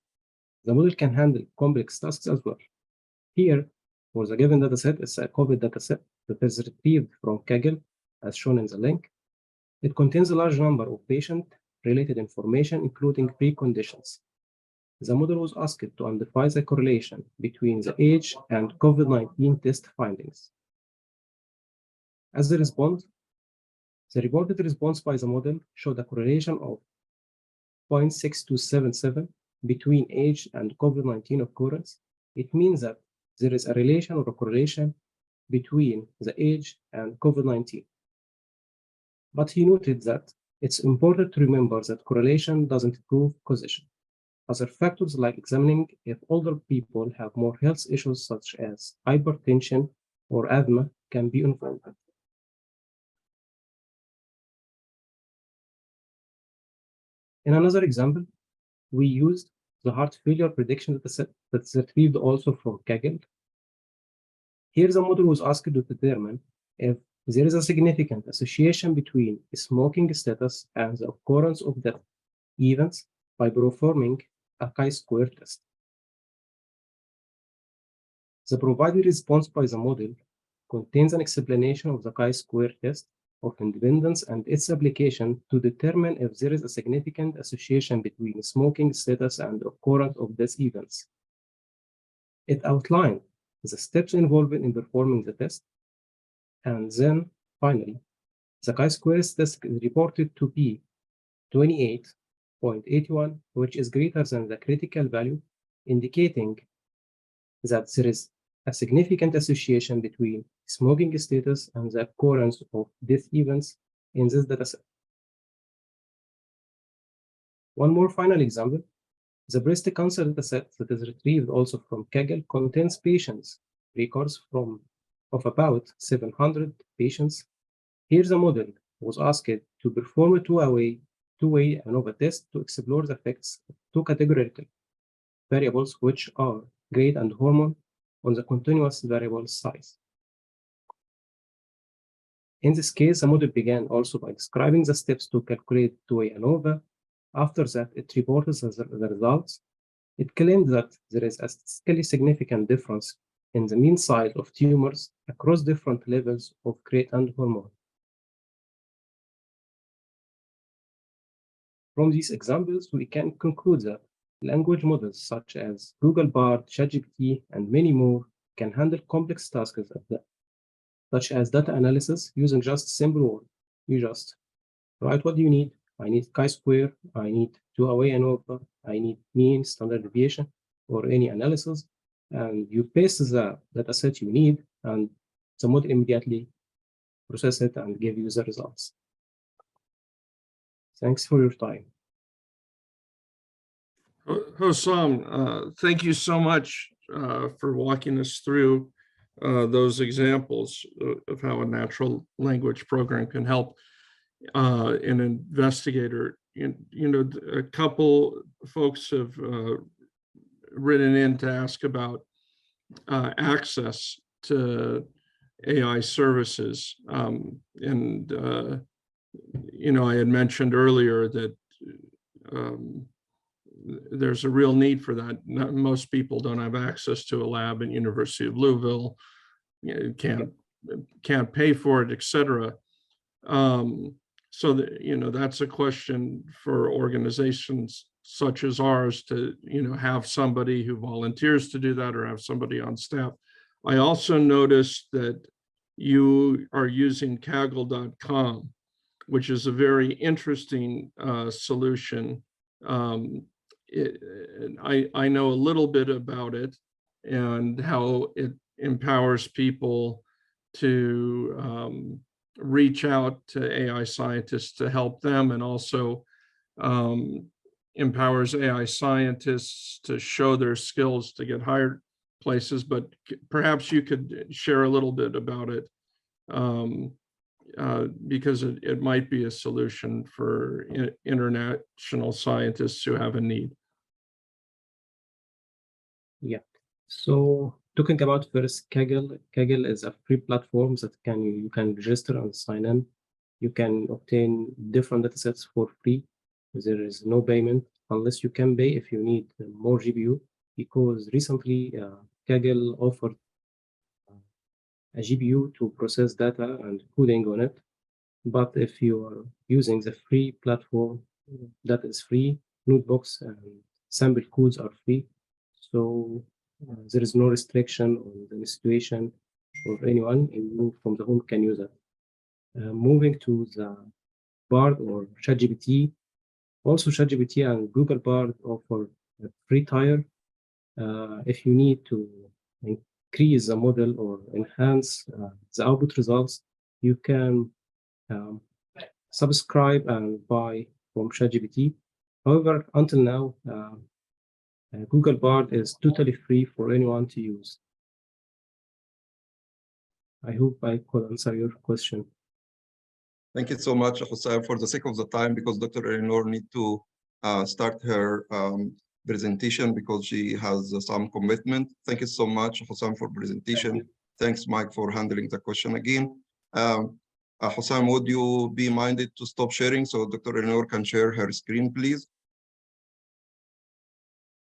The model can handle complex tasks as well. Here, for the given dataset, it's a COVID dataset that is retrieved from Kaggle, as shown in the link. It contains a large number of patient-related information, including preconditions. The model was asked to identify the correlation between the age and COVID-19 test findings. As a response, the reported response by the model showed a correlation of 0.6277 between age and COVID-19 occurrence. It means that there is a relation or a correlation between the age and COVID-19. But he noted that it's important to remember that correlation doesn't prove causation. Other factors like examining if older people have more health issues such as hypertension or asthma can be involved. In another example, we used the heart failure prediction dataset that's retrieved also from Kaggle. Here, the model was asked to determine if there is a significant association between smoking status and the occurrence of death events by performing a chi-square test. The provided response by the model contains an explanation of the chi-square test of independence and its application to determine if there is a significant association between smoking status and occurrence of these events. It outlined the steps involved in performing the test, and then, finally, the chi-square test is reported to be 28.81, which is greater than the critical value, indicating that there is a significant association between smoking status and the occurrence of these events in this dataset. One more final example, the breast cancer dataset that is retrieved also from Kaggle contains patients records of about 700 patients. Here the model was asked to perform a two-way ANOVA test to explore the effects of two categorical variables, which are grade and hormone, on the continuous variable size. In this case, the model began also by describing the steps to calculate two-way ANOVA. After that, it reported the results. It claimed that there is a statistically significant difference in the mean size of tumors across different levels of grade and hormone. From these examples, we can conclude that language models such as Google Bard, ChatGPT, and many more can handle complex tasks such as data analysis using just simple words. You just write what you need. I need chi-square, I need two-way ANOVA, I need mean, standard deviation, or any analysis, and you paste the data set you need, and the model immediately process it and give you the results. Thanks for your time. Hussam, thank you so much for walking us through those examples of how a natural language program can help an investigator. You know, a couple folks have written in to ask about access to AI services. You know, I had mentioned earlier that there's a real need for that. Most people don't have access to a lab at University of Louisville, you know, can't pay for it, etc. So that, you know, that's a question for organizations such as ours to, you know, have somebody who volunteers to do that or have somebody on staff. I also noticed that you are using Kaggle.com, which is a very interesting solution. I know a little bit about it and how it empowers people to reach out to AI scientists to help them, and also empowers AI scientists to show their skills to get hired places. But perhaps you could share a little bit about it, because it might be a solution for international scientists who have a need. Yeah. So talking about first Kaggle. Kaggle is a free platform that you can register and sign in. You can obtain different datasets for free. There is no payment unless you can pay if you need more GPU, because recently Kaggle offered a GPU to process data and coding on it. But if you are using the free platform, that is free, notebooks and sample codes are free. So there is no restriction on the institution or anyone from the home can use it. Moving to the Bard or ChatGPT, also ChatGPT and Google Bard offer a free tier. If you need to increase the model or enhance the output results, you can subscribe and buy from ChatGPT. However, until now, Google Bard is totally free for anyone to use. I hope I could answer your question. Thank you so much, Hussam. For the sake of the time, because Dr. Eleanor needs to start her presentation because she has some commitment. Thank you so much, Hussam, for presentation. Thanks, Mike, for handling the question again. Hussam, would you be minded to stop sharing so Dr. Eleanor can share her screen, please?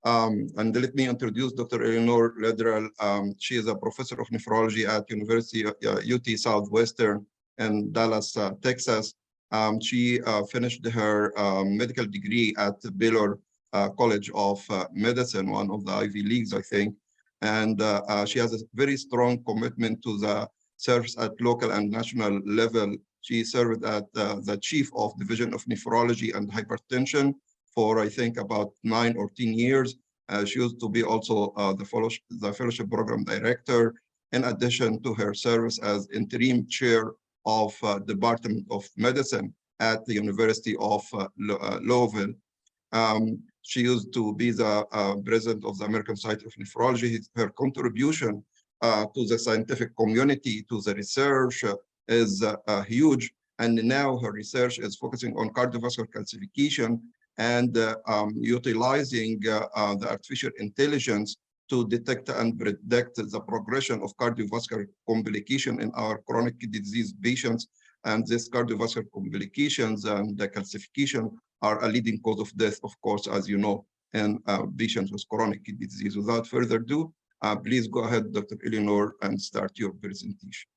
And let me introduce Dr. Eleanor Lederer. She is a professor of nephrology at University of UT Southwestern in Dallas, Texas. She finished her medical degree at Baylor College of Medicine, one of the Ivy Leagues, I think. And she has a very strong commitment to the service at local and national level. She served at the chief of Division of Nephrology and Hypertension for, I think, about 9 or 10 years. She used to be also the fellowship program director, in addition to her service as interim chair of Department of Medicine at the University of Louisville. She used to be the president of the American Society of Nephrology. Her contribution to the scientific community, to the research is huge. And now her research is focusing on cardiovascular calcification and utilizing the artificial intelligence to detect and predict the progression of cardiovascular complication in our chronic kidney disease patients. And these cardiovascular complications and the calcification are a leading cause of death, of course, as you know, in patients with chronic kidney disease. Without further ado, please go ahead, Dr. Eleanor, and start your presentation.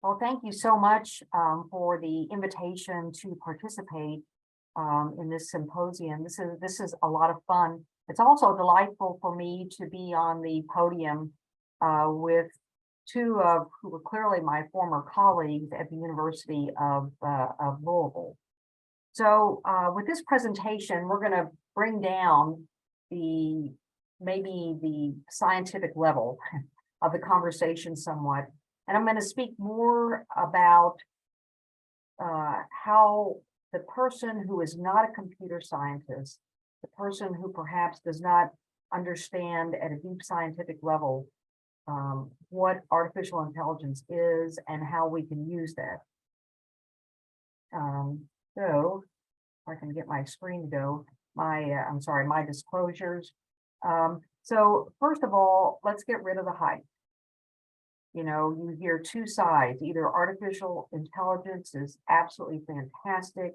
Well, thank you so much for the invitation to participate in this symposium. This is a lot of fun. It's also delightful for me to be on the podium with two of who were clearly my former colleagues at the University of Louisville. So with this presentation, we're going to bring down maybe the scientific level of the conversation somewhat. And I'm going to speak more about how the person who is not a computer scientist, the person who perhaps does not understand at a deep scientific level what artificial intelligence is and how we can use that. So if I can get my screen to go, I'm sorry, my disclosures. So first of all, let's get rid of the hype. You know, you hear two sides. Either artificial intelligence is absolutely fantastic.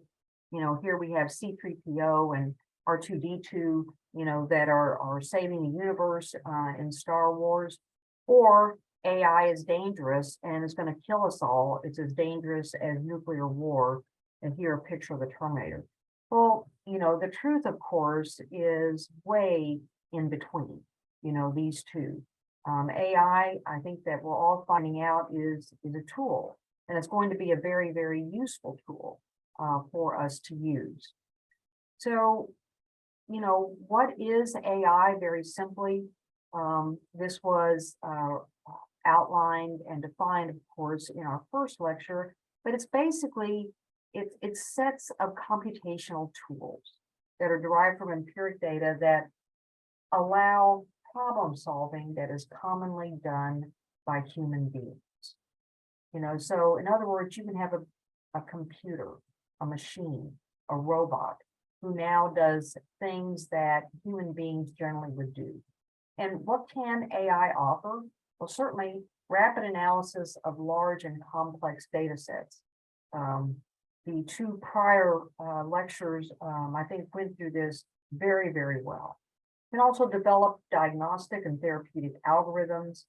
You know, here we have C-3PO and R2-D2, you know, that are saving the universe in Star Wars, or AI is dangerous and is going to kill us all. It's as dangerous as nuclear war. And here a picture of the Terminator. Well, you know, the truth, of course, is way in between, you know, these two. AI, I think that we're all finding out is a tool, and it's going to be a very, very useful tool for us to use. So, you know, what is AI? Very simply, this was outlined and defined, of course, in our first lecture, but it's basically, it's sets of computational tools that are derived from empiric data that allow problem solving that is commonly done by human beings. You know, so in other words, you can have a computer, a machine, a robot who now does things that human beings generally would do. And what can AI offer? Well, certainly rapid analysis of large and complex data sets. The two prior lectures, I think, went through this very, very well. Can also develop diagnostic and therapeutic algorithms,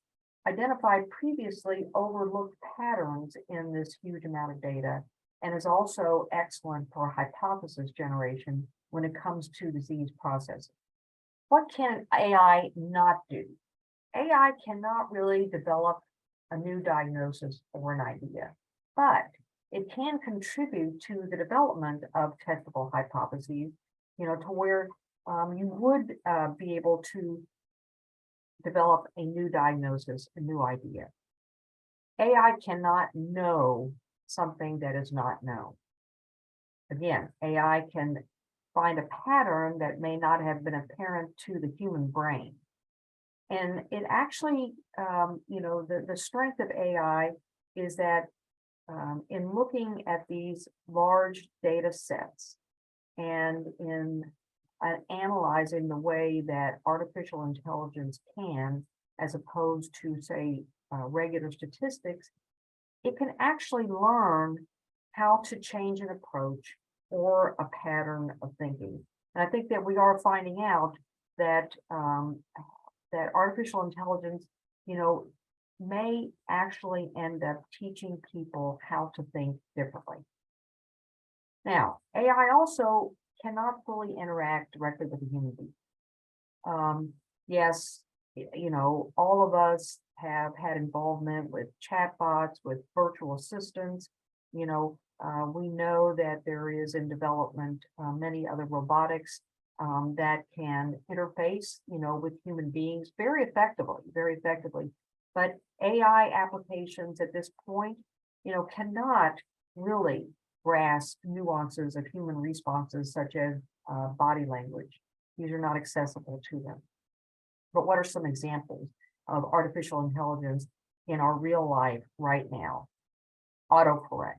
identified previously overlooked patterns in this huge amount of data, and is also excellent for hypothesis generation when it comes to disease processes. What can AI not do? AI cannot really develop a new diagnosis or an idea, but it can contribute to the development of testable hypotheses, you know, to where you would be able to develop a new diagnosis, a new idea. AI cannot know something that is not known. Again, AI can find a pattern that may not have been apparent to the human brain. And it actually, you know, the strength of AI is that in looking at these large data sets and in analyzing the way that artificial intelligence can, as opposed to, say, regular statistics, it can actually learn how to change an approach or a pattern of thinking. And I think that we are finding out that that artificial intelligence, may actually end up teaching people how to think differently. Now, AI also cannot fully interact directly with a human being. Yes, all of us have had involvement with chatbots, with virtual assistants. We know that there is in development many other robotics that can interface, with human beings very effectively. But AI applications at this point, cannot really grasp nuances of human responses such as body language. These are not accessible to them. But what are some examples of artificial intelligence in our real life right now? Autocorrect,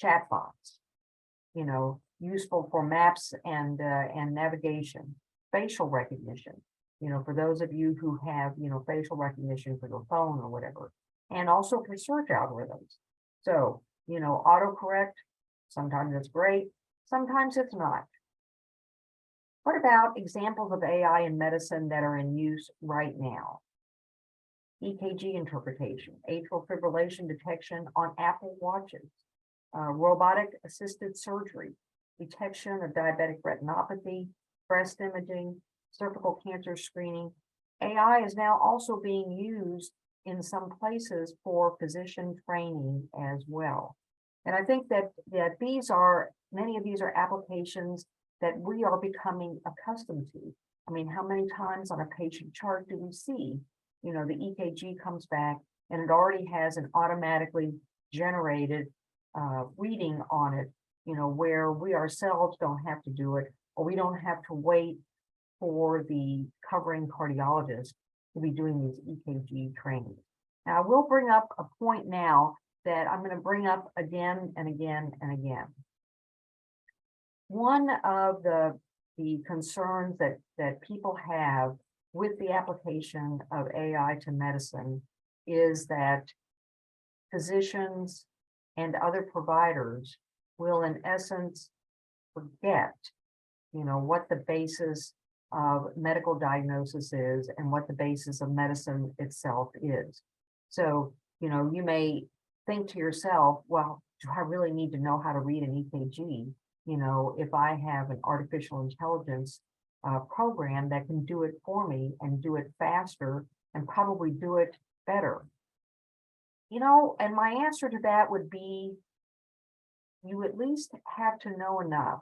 chatbots, useful for maps and navigation, facial recognition, for those of you who have, facial recognition for your phone or whatever, and also for search algorithms. So, autocorrect, sometimes it's great, sometimes it's not. What about examples of AI in medicine that are in use right now? EKG interpretation, atrial fibrillation detection on Apple Watches, robotic assisted surgery, detection of diabetic retinopathy, breast imaging, cervical cancer screening. AI is now also being used in some places for physician training as well. And I think that many of these are applications that we are becoming accustomed to. I mean, how many times on a patient chart do we see, the EKG comes back and it already has an automatically generated reading on it, where we ourselves don't have to do it, or we don't have to wait for the covering cardiologist to be doing these EKG trainings. Now, I will bring up a point now that I'm going to bring up again and again and again. One of the concerns that people have with the application of AI to medicine is that physicians and other providers will, in essence, forget, what the basis of medical diagnosis is and what the basis of medicine itself is. So, you may think to yourself, well, do I really need to know how to read an EKG? If I have an artificial intelligence program that can do it for me and do it faster and probably do it better. And my answer to that would be, you at least have to know enough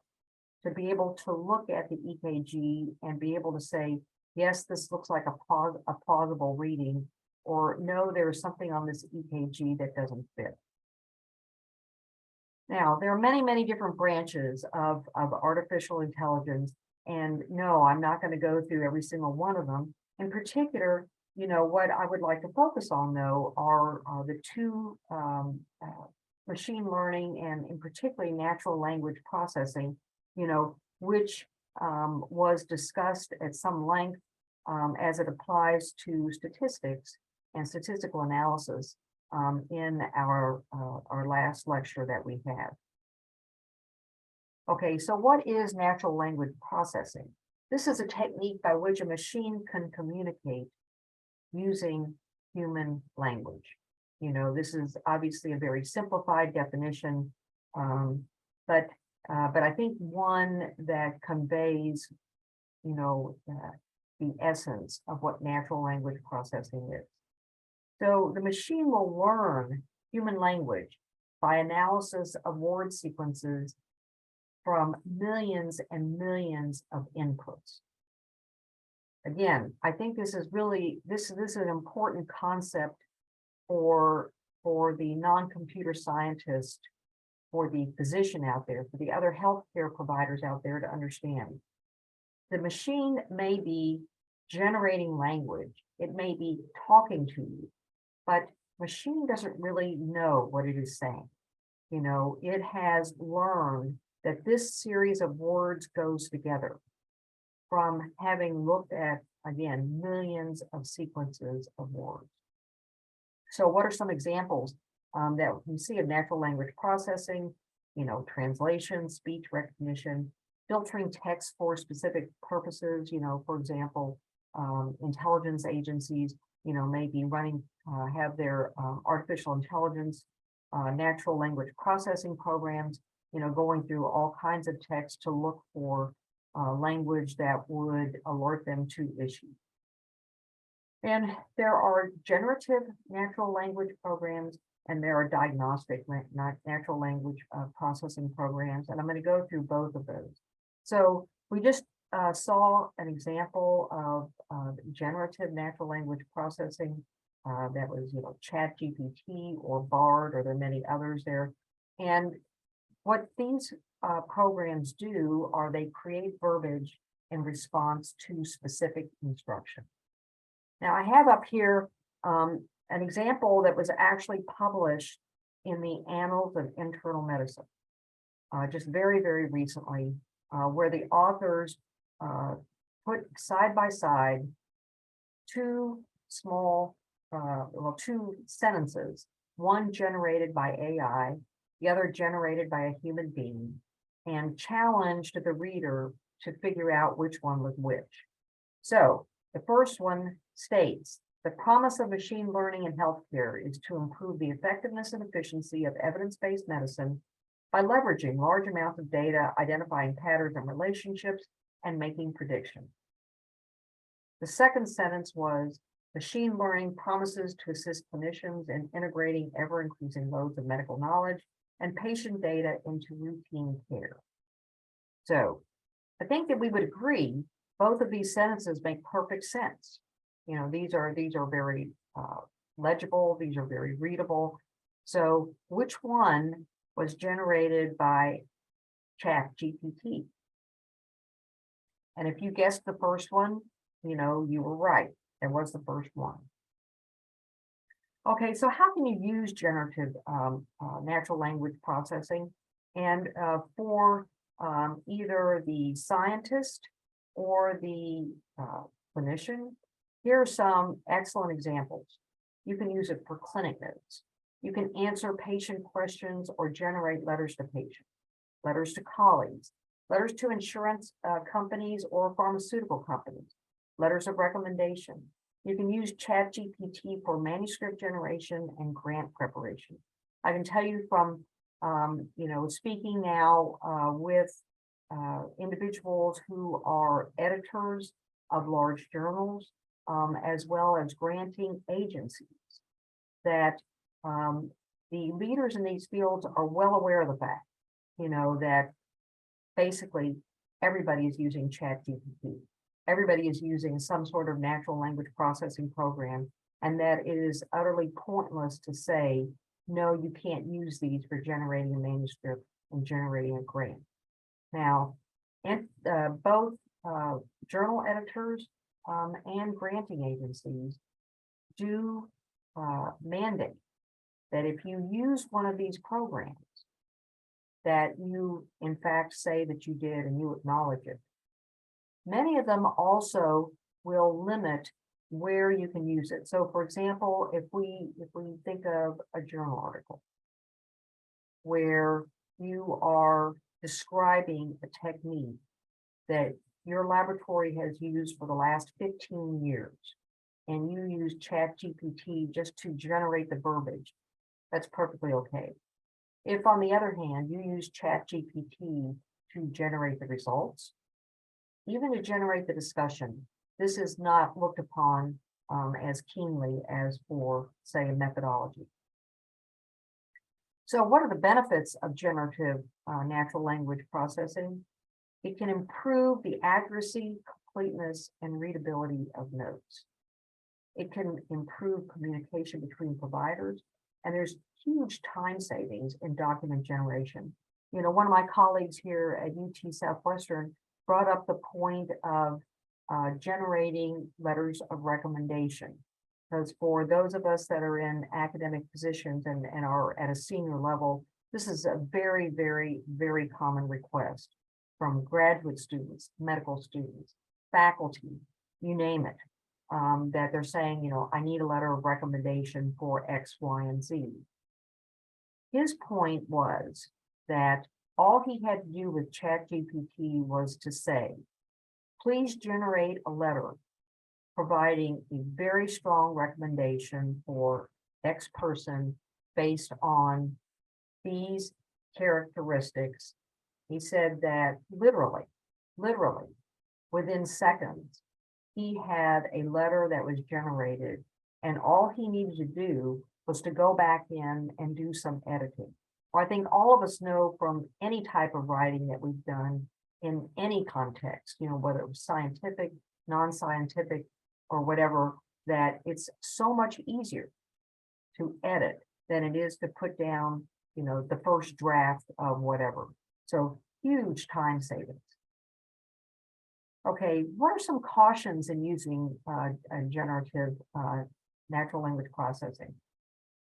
to be able to look at the EKG and be able to say, yes, this looks like a plausible reading, or no, there's something on this EKG that doesn't fit. Now, there are many, many different branches of artificial intelligence, and no, I'm not going to go through every single one of them. In particular, what I would like to focus on, though, are the two machine learning and in particularly natural language processing, which was discussed at some length as it applies to statistics and statistical analysis in our last lecture that we had. Okay, so what is natural language processing? This is a technique by which a machine can communicate using human language. This is obviously a very simplified definition, but I think one that conveys, the essence of what natural language processing is. So the machine will learn human language by analysis of word sequences from millions and millions of inputs. Again, I think this is an important concept for the non-computer scientist, for the physician out there, for the other healthcare providers out there to understand. The machine may be generating language, it may be talking to you, but machine doesn't really know what it is saying. It has learned that this series of words goes together from having looked at again, millions of sequences of words. So what are some examples that we see of natural language processing? Translation, speech recognition, filtering text for specific purposes. For example, intelligence agencies, may be running, have their artificial intelligence, natural language processing programs, going through all kinds of text to look for language that would alert them to issues. And there are generative natural language programs, and there are diagnostic natural language processing programs. And I'm going to go through both of those. So we just saw an example of generative natural language processing that was, ChatGPT or BARD, or there are many others there. And what these programs do are they create verbiage in response to specific instruction. Now I have up here an example that was actually published in the Annals of Internal Medicine, just very, very recently, where the authors put side by side two sentences, one generated by AI, the other generated by a human being, and challenged the reader to figure out which one was which. So the first one states, the promise of machine learning in healthcare is to improve the effectiveness and efficiency of evidence-based medicine by leveraging large amounts of data, identifying patterns and relationships, and making predictions. The second sentence was, machine learning promises to assist clinicians in integrating ever-increasing loads of medical knowledge and patient data into routine care. So I think that we would agree both of these sentences make perfect sense. These are very legible, these are very readable. So which one was generated by ChatGPT? And if you guessed the first one, you were right. It was the first one. Okay, so how can you use generative natural language processing? And for either the scientist or the clinician, here are some excellent examples. You can use it for clinic notes. You can answer patient questions or generate letters to patients, letters to colleagues, letters to insurance companies or pharmaceutical companies, letters of recommendation. You can use ChatGPT for manuscript generation and grant preparation. I can tell you from, speaking now with individuals who are editors of large journals, as well as granting agencies, that the leaders in these fields are well aware of the fact, that basically everybody is using ChatGPT. Everybody is using some sort of natural language processing program, and that it is utterly pointless to say, no, you can't use these for generating a manuscript and generating a grant. Now, both journal editors and granting agencies do mandate that if you use one of these programs, that you in fact say that you did and you acknowledge it. Many of them also will limit where you can use it. So for example, if we think of a journal article where you are describing a technique that your laboratory has used for the last 15 years, and you use ChatGPT just to generate the verbiage, that's perfectly okay. If on the other hand, you use ChatGPT to generate the results, even to generate the discussion, this is not looked upon as keenly as for, say, a methodology. So what are the benefits of generative natural language processing? It can improve the accuracy, completeness, and readability of notes. It can improve communication between providers, and there's huge time savings in document generation. One of my colleagues here at UT Southwestern brought up the point of generating letters of recommendation. Because for those of us that are in academic positions and are at a senior level, this is a very, very, very common request from graduate students, medical students, faculty, you name it, that they're saying, you know, I need a letter of recommendation for X, Y, and Z. His point was that all he had to do with ChatGPT was to say, please generate a letter providing a very strong recommendation for X person based on these characteristics. He said that literally, within seconds, he had a letter that was generated, and all he needed to do was to go back in and do some editing. Well, I think all of us know from any type of writing that we've done in any context, you know, whether it was scientific, non-scientific, or whatever, that it's so much easier to edit than it is to put down, you know, the first draft of whatever. So huge time savings. Okay, what are some cautions in using generative natural language processing?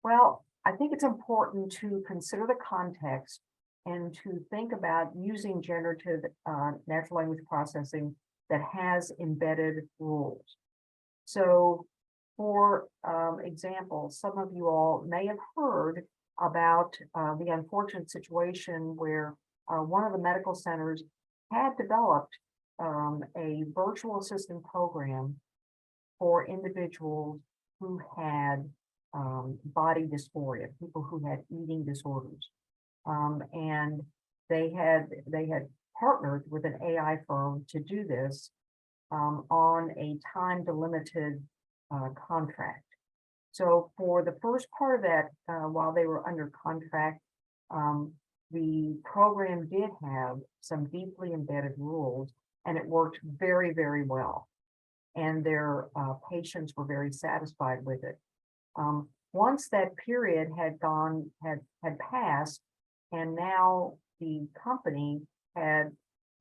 Well, I think it's important to consider the context and to think about using generative natural language processing that has embedded rules. So, for example, some of you all may have heard about the unfortunate situation where one of the medical centers had developed a virtual assistant program for individuals who had body dysphoria, people who had eating disorders. And they had partnered with an AI firm to do this on a time delimited contract. So for the first part of that, while they were under contract, the program did have some deeply embedded rules, and it worked very, very well. And their patients were very satisfied with it. Once that period had passed, and now the company had,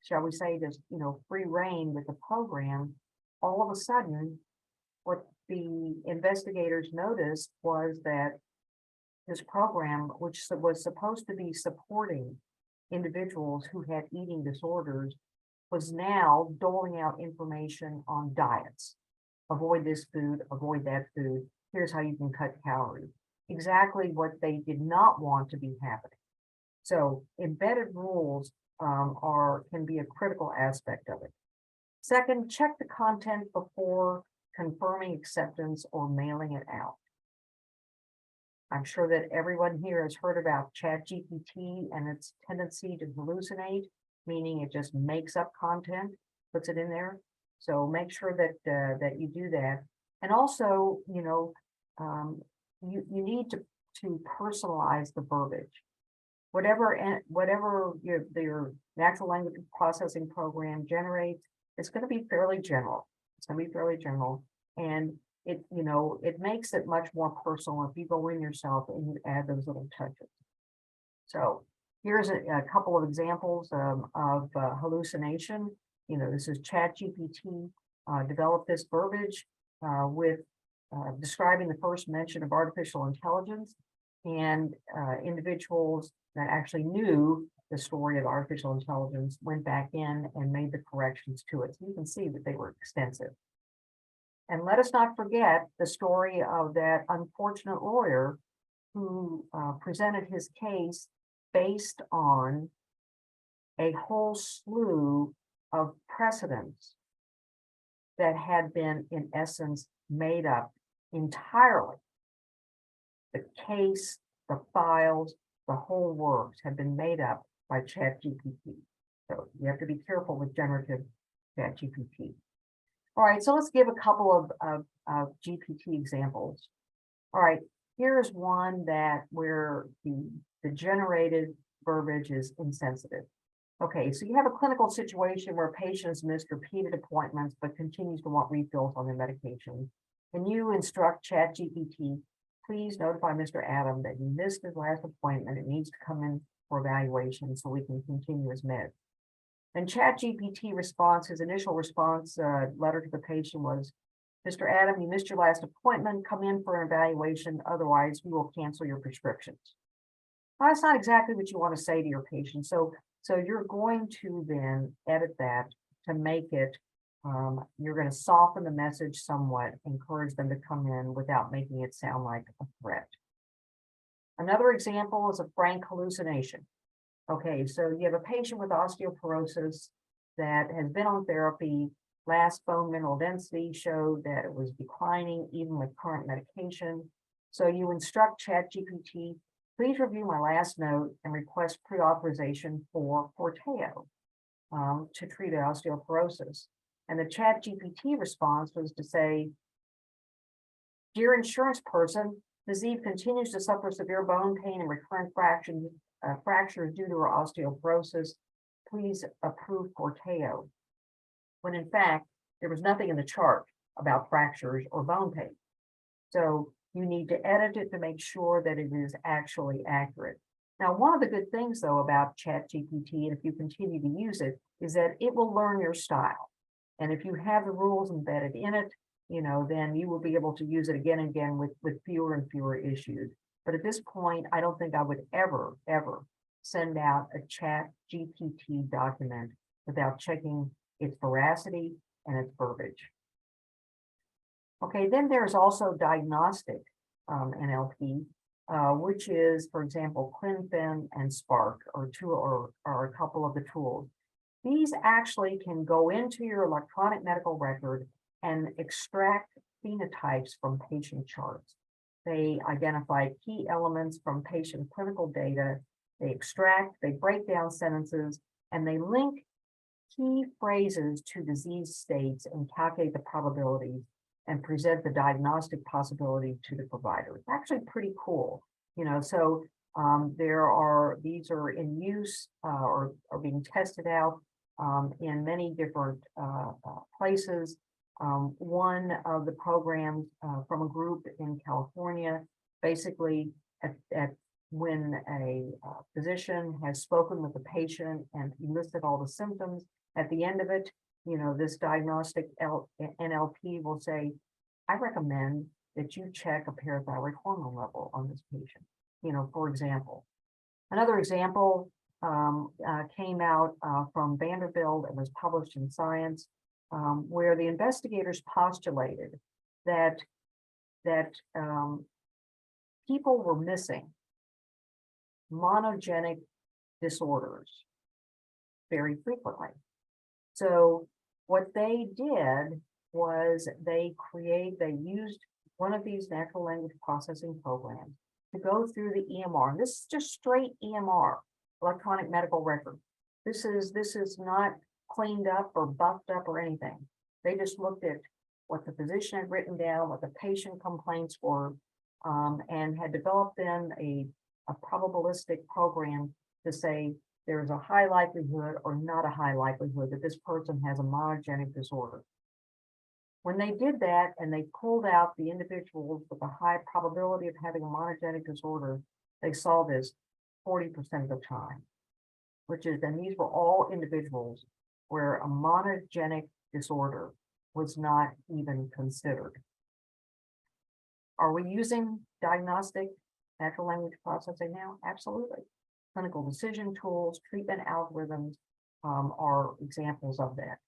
shall we say, just, you know, free reign with the program, all of a sudden, what the investigators noticed was that this program, which was supposed to be supporting individuals who had eating disorders, was now doling out information on diets. Avoid this food, avoid that food. Here's how you can cut calories. Exactly what they did not want to be happening. So embedded rules can be a critical aspect of it. Second, check the content before confirming acceptance or mailing it out. I'm sure that everyone here has heard about ChatGPT and its tendency to hallucinate, meaning it just makes up content, puts it in there. So make sure that that you do that. And also, you know, you need to personalize the verbiage. Whatever your natural language processing program generates, it's going to be fairly general. It's going to be fairly general, and it, you know, it makes it much more personal if you go in yourself and you add those little touches. So here's a couple of examples of hallucination. You know, this is ChatGPT developed this verbiage with describing the first mention of artificial intelligence, and individuals that actually knew the story of artificial intelligence went back in and made the corrections to it. So you can see that they were extensive. And let us not forget the story of that unfortunate lawyer who presented his case based on a whole slew of precedents that had been, in essence, made up entirely. The case, the files, the whole works have been made up by ChatGPT. So you have to be careful with generative ChatGPT. All right, so let's give a couple of GPT examples. All right, here's one where the generated verbiage is insensitive. Okay, so you have a clinical situation where patients missed repeated appointments but continues to want refills on their medication. And you instruct ChatGPT, please notify Mr. Adam that you missed his last appointment. It needs to come in for evaluation so we can continue his meds. And ChatGPT response, his initial response letter to the patient was, Mr. Adam, you missed your last appointment. Come in for an evaluation. Otherwise, we will cancel your prescriptions. Well, that's not exactly what you want to say to your patient. So you're going to then edit that to make it You're going to soften the message somewhat, encourage them to come in without making it sound like a threat. Another example is a frank hallucination. Okay, so you have a patient with osteoporosis that has been on therapy. Last bone mineral density showed that it was declining even with current medication. So you instruct ChatGPT, please review my last note and request pre-authorization for Forteo to treat osteoporosis. And the ChatGPT response was to say, dear insurance person, Ms. Eve continues to suffer severe bone pain and recurrent fractures due to her osteoporosis. Please approve Forteo. When in fact, there was nothing in the chart about fractures or bone pain. So you need to edit it to make sure that it is actually accurate. Now, one of the good things though about ChatGPT, and if you continue to use it, is that it will learn your style. And if you have the rules embedded in it, you know, then you will be able to use it again and again with fewer and fewer issues. But at this point, I don't think I would ever send out a ChatGPT document without checking its veracity and its verbiage. Okay, then there's also diagnostic NLP, which is, for example, ClinFin and Spark, are a couple of the tools. These actually can go into your electronic medical record and extract phenotypes from patient charts. They identify key elements from patient clinical data. They extract, they break down sentences, and they link key phrases to disease states and calculate the probabilities and present the diagnostic possibility to the provider. It's actually pretty cool, you know. So these are in use or are being tested out in many different places. One of the programs from a group in California, basically when a physician has spoken with the patient and listed all the symptoms, at the end of it, you know, this diagnostic NLP will say, I recommend that you check a parathyroid hormone level on this patient, you know, for example. Another example came out from Vanderbilt and was published in Science, where the investigators postulated that people were missing monogenic disorders very frequently. So what they did was they used one of these natural language processing programs to go through the EMR. And this is just straight EMR, electronic medical record. This is not cleaned up or buffed up or anything. They just looked at what the physician had written down, what the patient complaints were, and had developed then a probabilistic program to say there's a high likelihood or not a high likelihood that this person has a monogenic disorder. When they did that and they pulled out the individuals with a high probability of having a monogenic disorder, they saw this 40% of the time, which is, and these were all individuals where a monogenic disorder was not even considered. Are we using diagnostic natural language processing now? Absolutely. Clinical decision tools, treatment algorithms are examples of that.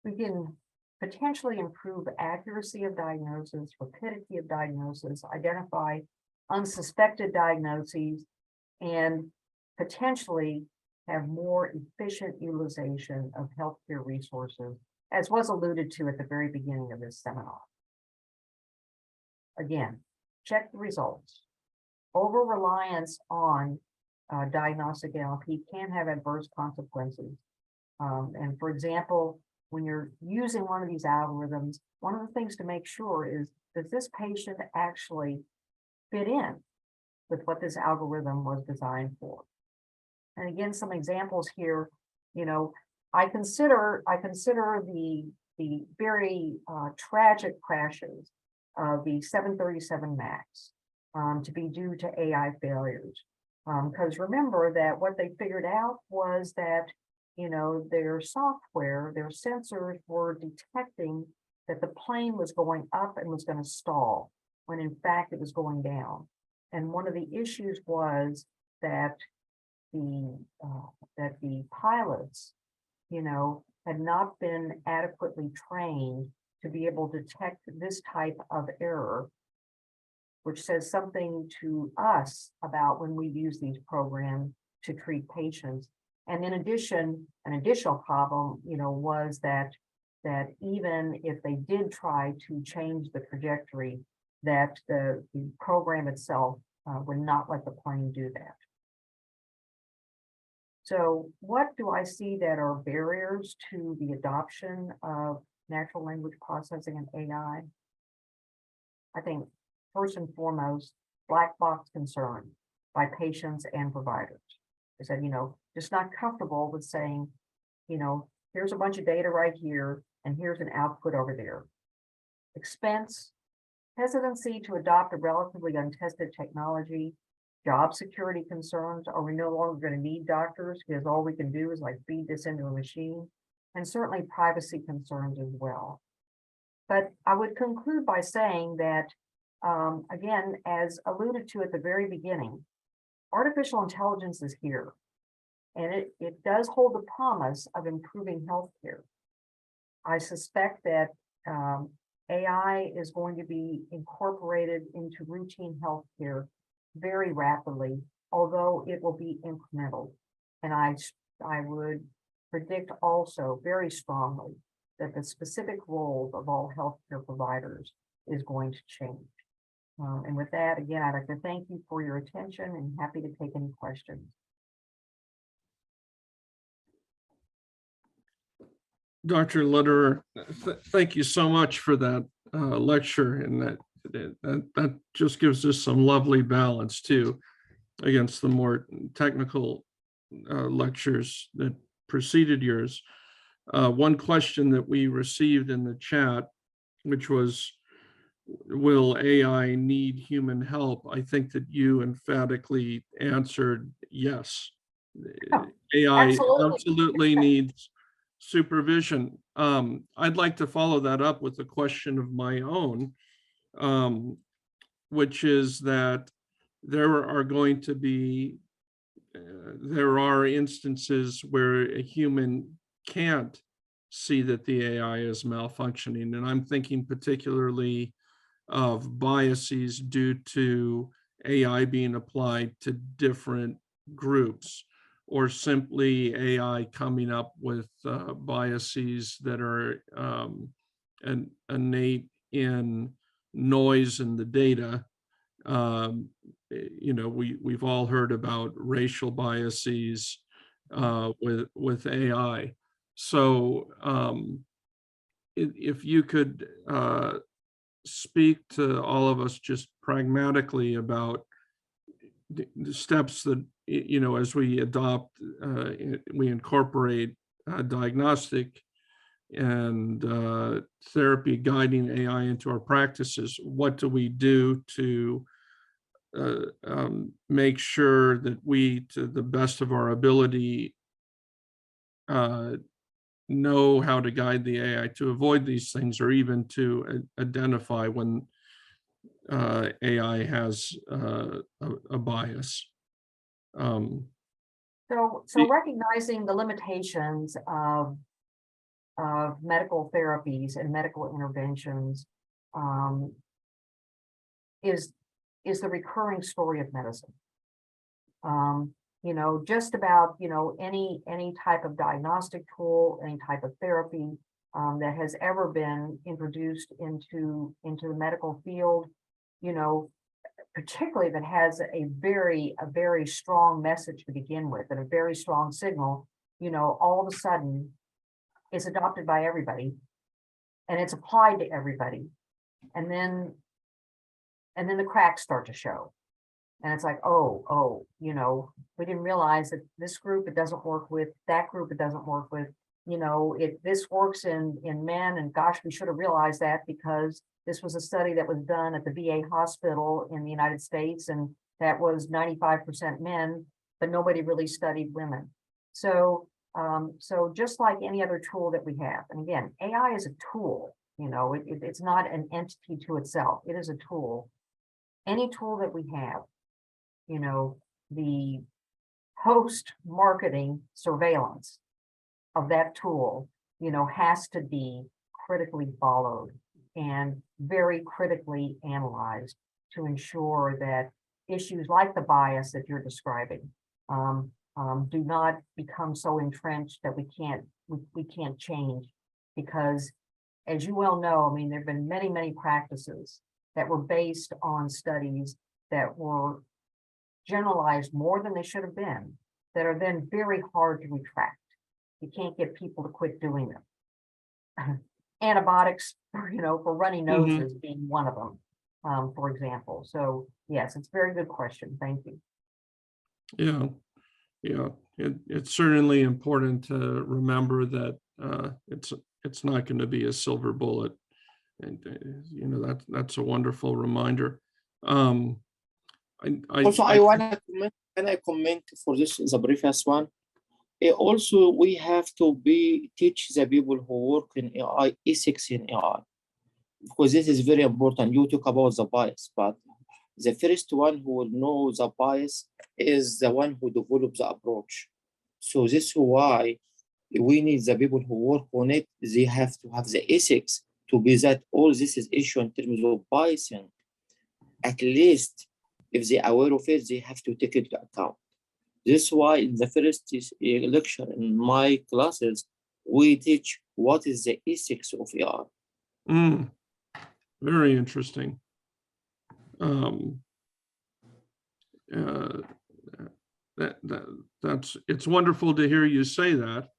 We can potentially improve accuracy of diagnosis, rapidity of diagnosis, identify unsuspected diagnoses, and potentially have more efficient utilization of healthcare resources, as was alluded to at the very beginning of this seminar. Again, check the results. Over-reliance on diagnostic NLP can have adverse consequences. And for example, when you're using one of these algorithms, one of the things to make sure is, does this patient actually fit in with what this algorithm was designed for? And again, some examples here, you know, I consider the very tragic crashes of the 737 MAX to be due to AI failures. Because remember that what they figured out was that, you know, their software, their sensors were detecting that the plane was going up and was going to stall, when in fact it was going down. And one of the issues was that the pilots, you know, had not been adequately trained to be able to detect this type of error, which says something to us about when we use these programs to treat patients. And in addition, an additional problem, was that even if they did try to change the trajectory, that the program itself would not let the plane do that. So what do I see that are barriers to the adoption of natural language processing and AI? I think first and foremost, black box concern by patients and providers. They said, just not comfortable with saying, here's a bunch of data right here, and here's an output over there. Expense, hesitancy to adopt a relatively untested technology, job security concerns. Are we no longer going to need doctors because all we can do is like feed this into a machine? And certainly privacy concerns as well. But I would conclude by saying that, again, as alluded to at the very beginning, artificial intelligence is here. And it does hold the promise of improving healthcare. I suspect that AI is going to be incorporated into routine healthcare very rapidly, although it will be incremental. And I would predict also very strongly that the specific roles of all healthcare providers is going to change. And with that, again, I'd like to thank you for your attention and happy to take any questions. Dr. Lederer, thank you so much for that lecture, and that just gives us some lovely balance too against the more technical lectures that preceded yours. One question that we received in the chat, which was, will AI need human help? I think that you emphatically answered yes. Oh, AI absolutely needs supervision. I'd like to follow that up with a question of my own, which is that there are going to be, there are instances where a human can't see that the AI is malfunctioning. And I'm thinking particularly of biases due to AI being applied to different groups, or simply AI coming up with biases that are innate in noise in the data. We've all heard about racial biases with AI. So if you could speak to all of us just pragmatically about the steps that, as we adopt, we incorporate diagnostic and therapy guiding AI into our practices, what do we do to make sure that we, to the best of our ability, know how to guide the AI to avoid these things, or even to identify when AI has a bias. So recognizing the limitations of medical therapies and medical interventions is the recurring story of medicine. Just about, any type of diagnostic tool, any type of therapy that has ever been introduced into the medical field, particularly if it has a very strong message to begin with and a very strong signal, all of a sudden it's adopted by everybody and it's applied to everybody. And then the cracks start to show. And it's like, oh, we didn't realize that this group it doesn't work with, that group it doesn't work with, this works in men, and gosh, we should have realized that because this was a study that was done at the VA hospital in the United States, and that was 95% men, but nobody really studied women. So just like any other tool that we have, and again, AI is a tool, it's not an entity to itself, it is a tool. Any tool that we have, the post-marketing surveillance of that tool has to be critically followed and very critically analyzed to ensure that issues like the bias that you're describing do not become so entrenched that we can't change. Because as you well know, I mean, there have been many, many practices that were based on studies that were generalized more than they should have been, that are then very hard to retract. You can't get people to quit doing them. Antibiotics, for runny noses being one of them, for example. So yes, it's a very good question. Thank you. Yeah, it's certainly important to remember that it's not going to be a silver bullet, and that's a wonderful reminder. Also, I want to comment. Can I comment for this? The previous one. Also, we have to teach the people who work in AI ethics in AI, because this is very important. You talk about the bias, but the first one who will know the bias is the one who develops the approach. So this is why we need the people who work on it. They have to have the ethics to be that all this is issue in terms of biasing. At least if they are aware of it, they have to take it into account. This is why in the first lecture in my classes, we teach what is the ethics of AI. Very interesting. It's wonderful to hear you say that,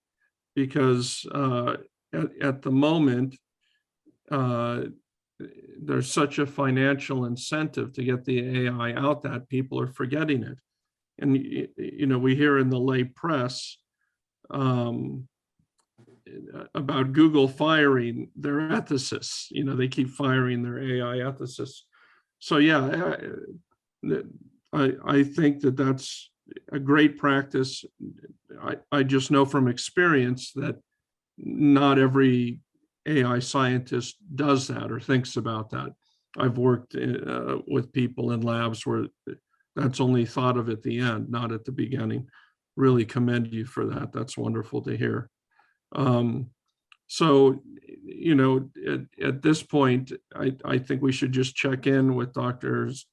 because at the moment there's such a financial incentive to get the AI out that people are forgetting it. And we hear in the lay press about Google firing their ethicists. They keep firing their AI ethicists. So yeah, I think that's a great practice. I just know from experience that not every AI scientist does that or thinks about that. I've worked with people in labs where that's only thought of at the end, not at the beginning. Really commend you for that. That's wonderful to hear. So, at this point, I think we should just check in with Drs.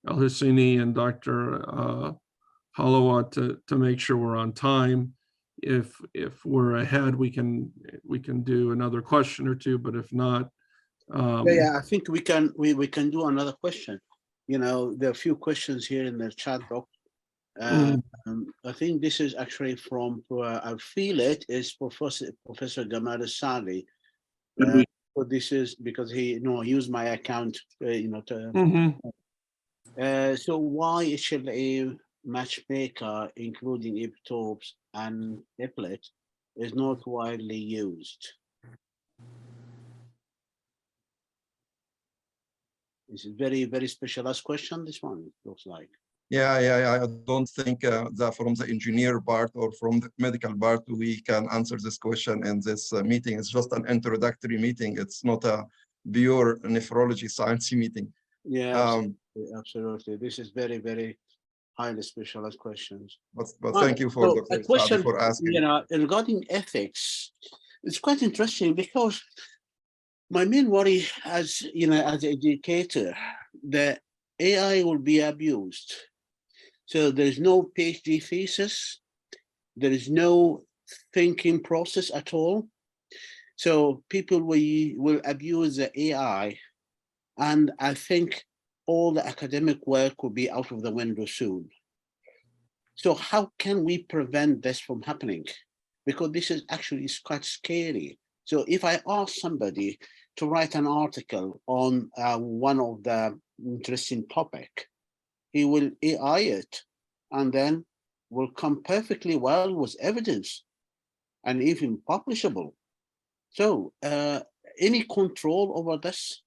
El-Husseini and Dr. Halawa to make sure we're on time. If we're ahead, we can do another question or two, but if not, yeah, I think we can do another question. There are a few questions here in the chat box. I think this is actually from I feel it is Professor Gamal Sali. So this is because he used my account so why HLA matchmaker, including epitopes and applet, is not widely used? This is very, very specialized question, this one, it looks like. Yeah. I don't think that from the engineer part or from the medical part, we can answer this question in this meeting. It's just an introductory meeting. It's not a pure nephrology science meeting. Yeah, absolutely. This is very, very highly specialized questions. But thank you for a question for asking. Regarding ethics, it's quite interesting because my main worry as as an educator, the AI will be abused. So there's no PhD thesis, there is no thinking process at all. So people will abuse the AI, and I think all the academic work will be out of the window soon. So how can we prevent this from happening? Because this is actually quite scary. So if I ask somebody to write an article on one of the interesting topic, he will AI it, and then will come perfectly well with evidence and even publishable. So any control over this?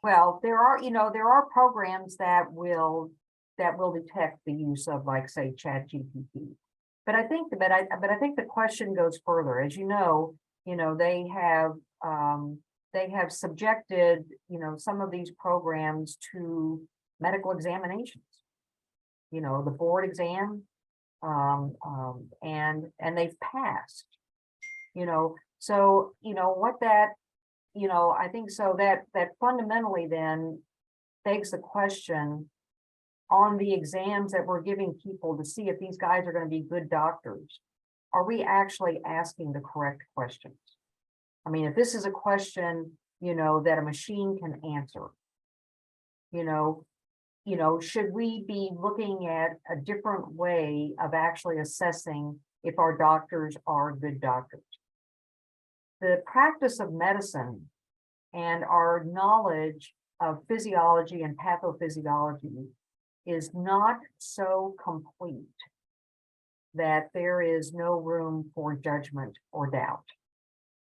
Well, there are programs that will detect the use of, like, say, ChatGPT. But I think the question goes further. As you know, they have subjected some of these programs to medical examinations. The board exam, and they've passed. you know, so, you know, what that, you know, I think so that fundamentally then begs the question on the exams that we're giving people to see if these guys are going to be good doctors. Are we actually asking the correct questions? I mean, if this is a question, you know, that a machine can answer, you know, should we be looking at a different way of actually assessing if our doctors are good doctors? The practice of medicine and our knowledge of physiology and pathophysiology is not so complete that there is no room for judgment or doubt.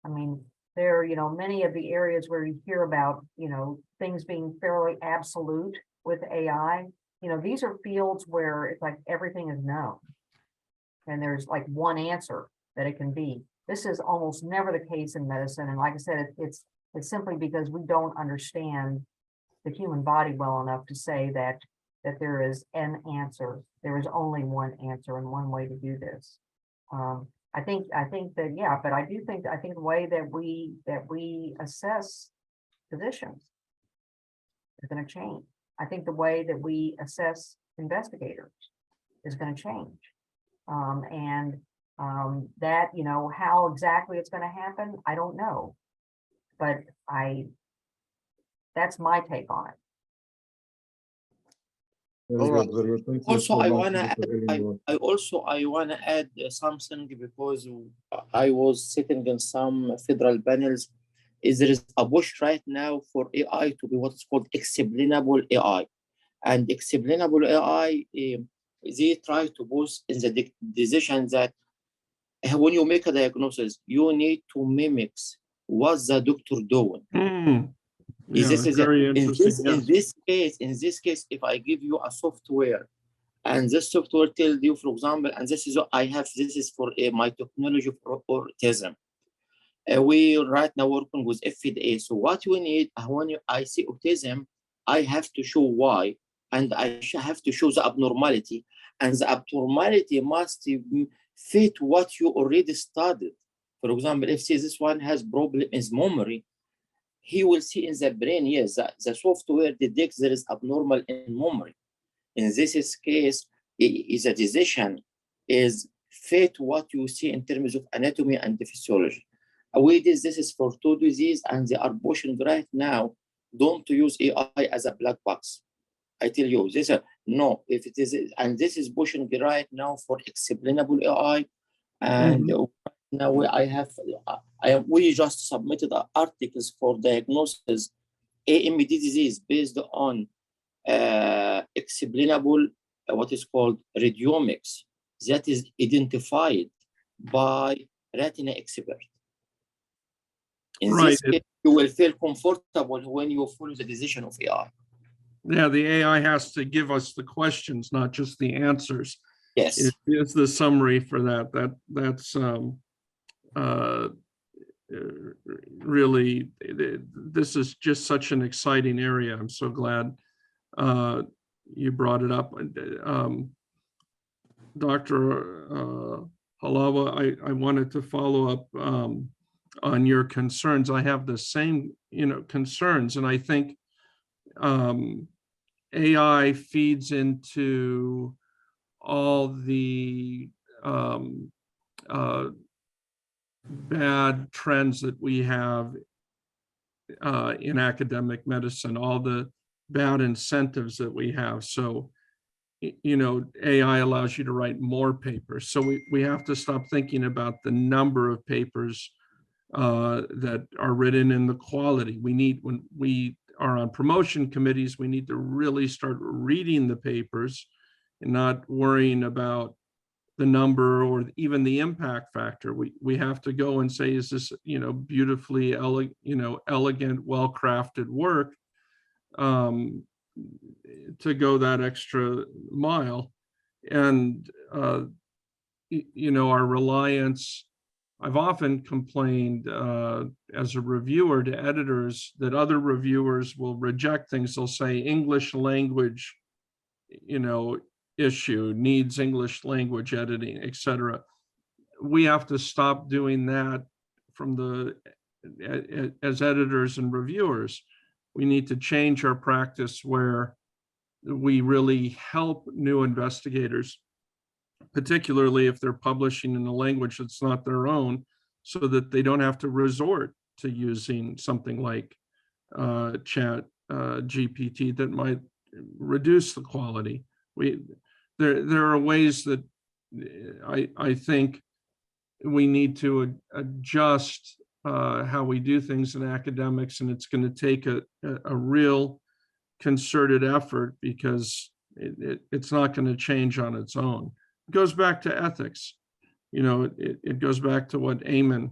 I mean, there are, you know, many of the areas where you hear about, you know, things being fairly absolute with AI, you know, these are fields where it's like everything is known. And there's like one answer that it can be. This is almost never the case in medicine. And like I said, it's simply because we don't understand the human body well enough to say that there is an answer. There is only one answer and one way to do this. I think that, yeah, but I think the way that we assess physicians is going to change. I think the way that we assess investigators is going to change. That, you know, how exactly it's going to happen, I don't know. But that's my take on it. Very good, very good. Thank you Also, so I much, wanna Dr. Eleanor. I wanna add something because I was sitting in some federal panels. There is a push right now for AI to be what is called explainable AI, and explainable AI. They try to boost in the decision that when you make a diagnosis, you need to mimic what the doctor doing. Yeah, This is very in interesting. in this case, if I give you a software, and this software tells you, for example, and this is what I have. This is for my technology for autism. We right now working with FDA. So what we need when I see autism, I have to show why, and I have to show the abnormality, and the abnormality must fit what you already studied. For example, if say this one has problem in memory, he will see in the brain, yes, the software detects there is abnormal in memory. In this case, is a decision is fit what you see in terms of anatomy and physiology. We did this is for 2 diseases, and they are pushing right now. Don't use AI as a black box. I tell you, this no. If it is, and this is pushing right now for explainable AI, and now we just submitted articles for diagnosis AMD disease based on explainable what is called radiomics that is identified by retina expert. In this case, you will feel comfortable when you follow the decision of AI. Yeah, the AI has to give us the questions, not just the answers. Yes. It's the summary for that. That's really, this is just such an exciting area. I'm so glad you brought it up. Dr. Halawa, I wanted to follow up on your concerns. I have the same, concerns, and I think AI feeds into all the bad trends that we have in academic medicine, all the bad incentives that we have. So, AI allows you to write more papers. So we have to stop thinking about the number of papers that are written and the quality. We need, when we are on promotion committees, we need to really start reading the papers and not worrying about the number or even the impact factor. We have to go and say, is this, beautifully, elegant, well-crafted work, to go that extra mile. And, our reliance, I've often complained as a reviewer to editors that other reviewers will reject things. They'll say English language, issue needs English language editing, etc. we have to stop doing that from as editors and reviewers. We need to change our practice where we really help new investigators, particularly if they're publishing in a language that's not their own, so that they don't have to resort to using something like chat GPT that might reduce the quality. There are ways that I think we need to adjust how we do things in academics, and it's going to take a real concerted effort, because it's not going to change on its own. It goes back to ethics. You know, it goes back to what Eamon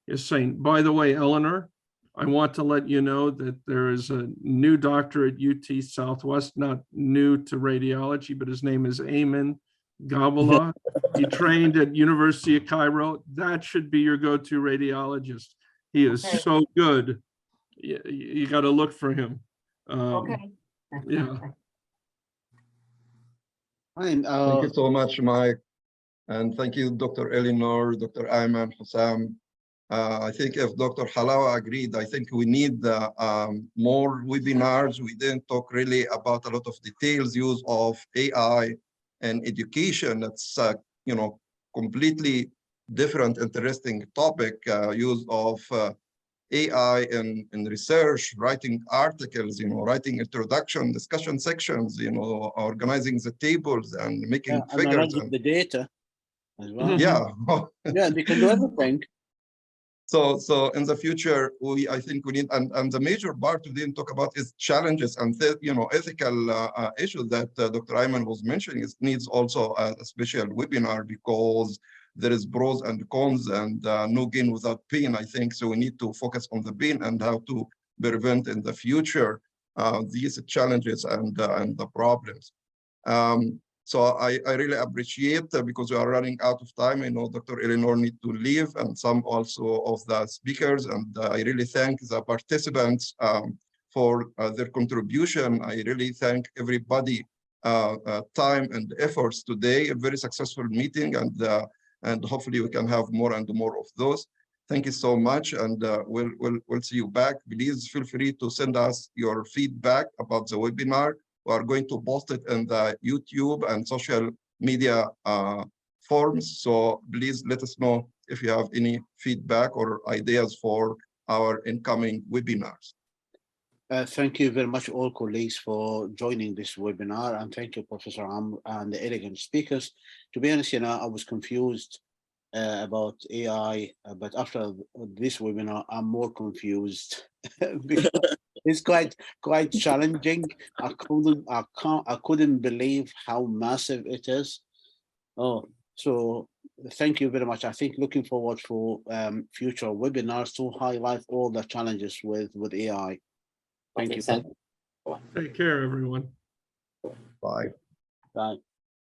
is saying. By the way, Eleanor, I want to let you know that there is a new doctor at UT Southwest, not new to radiology, but his name is Eamon Gabala. He trained at University of Cairo. That should be your go-to radiologist. He is Okay. so good. You got to look for him. Okay. Yeah. Fine. Thank you so much, Mike. And thank you, Dr. Eleanor, Dr. Ayman, Hussam. I think if Dr. Halawa agreed, I think we need more webinars. We didn't talk really about a lot of details, use of AI and education. That's, you know, completely different, interesting topic, use of AI in research, writing articles, you know, writing introduction, discussion sections, you know, organizing the tables and making figures. Analyzing the data as well. Yeah. Yeah, they can do everything. So in the future, I think we need, and the major part we didn't talk about is challenges and you know, ethical issues that Dr. Ayman was mentioning. It needs also a special webinar, because there is pros and cons, and no gain without pain, I think. So we need to focus on the pain and how to prevent in the future these challenges and the problems. So I really appreciate, because we are running out of time. I know Dr. Eleanor need to leave, and some also of the speakers. And I really thank the participants for their contribution. I really thank everybody time and efforts today. A very successful meeting, and hopefully we can have more and more of those. Thank you so much, and we'll see you back. Please feel free to send us your feedback about the webinar. We are going to post it in the YouTube and social media forums. So please let us know if you have any feedback or ideas for our incoming webinars. Thank you very much, all colleagues, for joining this webinar. And thank you, Professor Amr, and the elegant speakers. To be honest, you know, I was confused about AI, but after this webinar, I'm more confused because it's quite challenging. I couldn't believe how massive it is. Oh, so thank you very much. I think looking forward for future webinars to highlight all the challenges with AI. Thank you. Take care, everyone. Bye. Bye.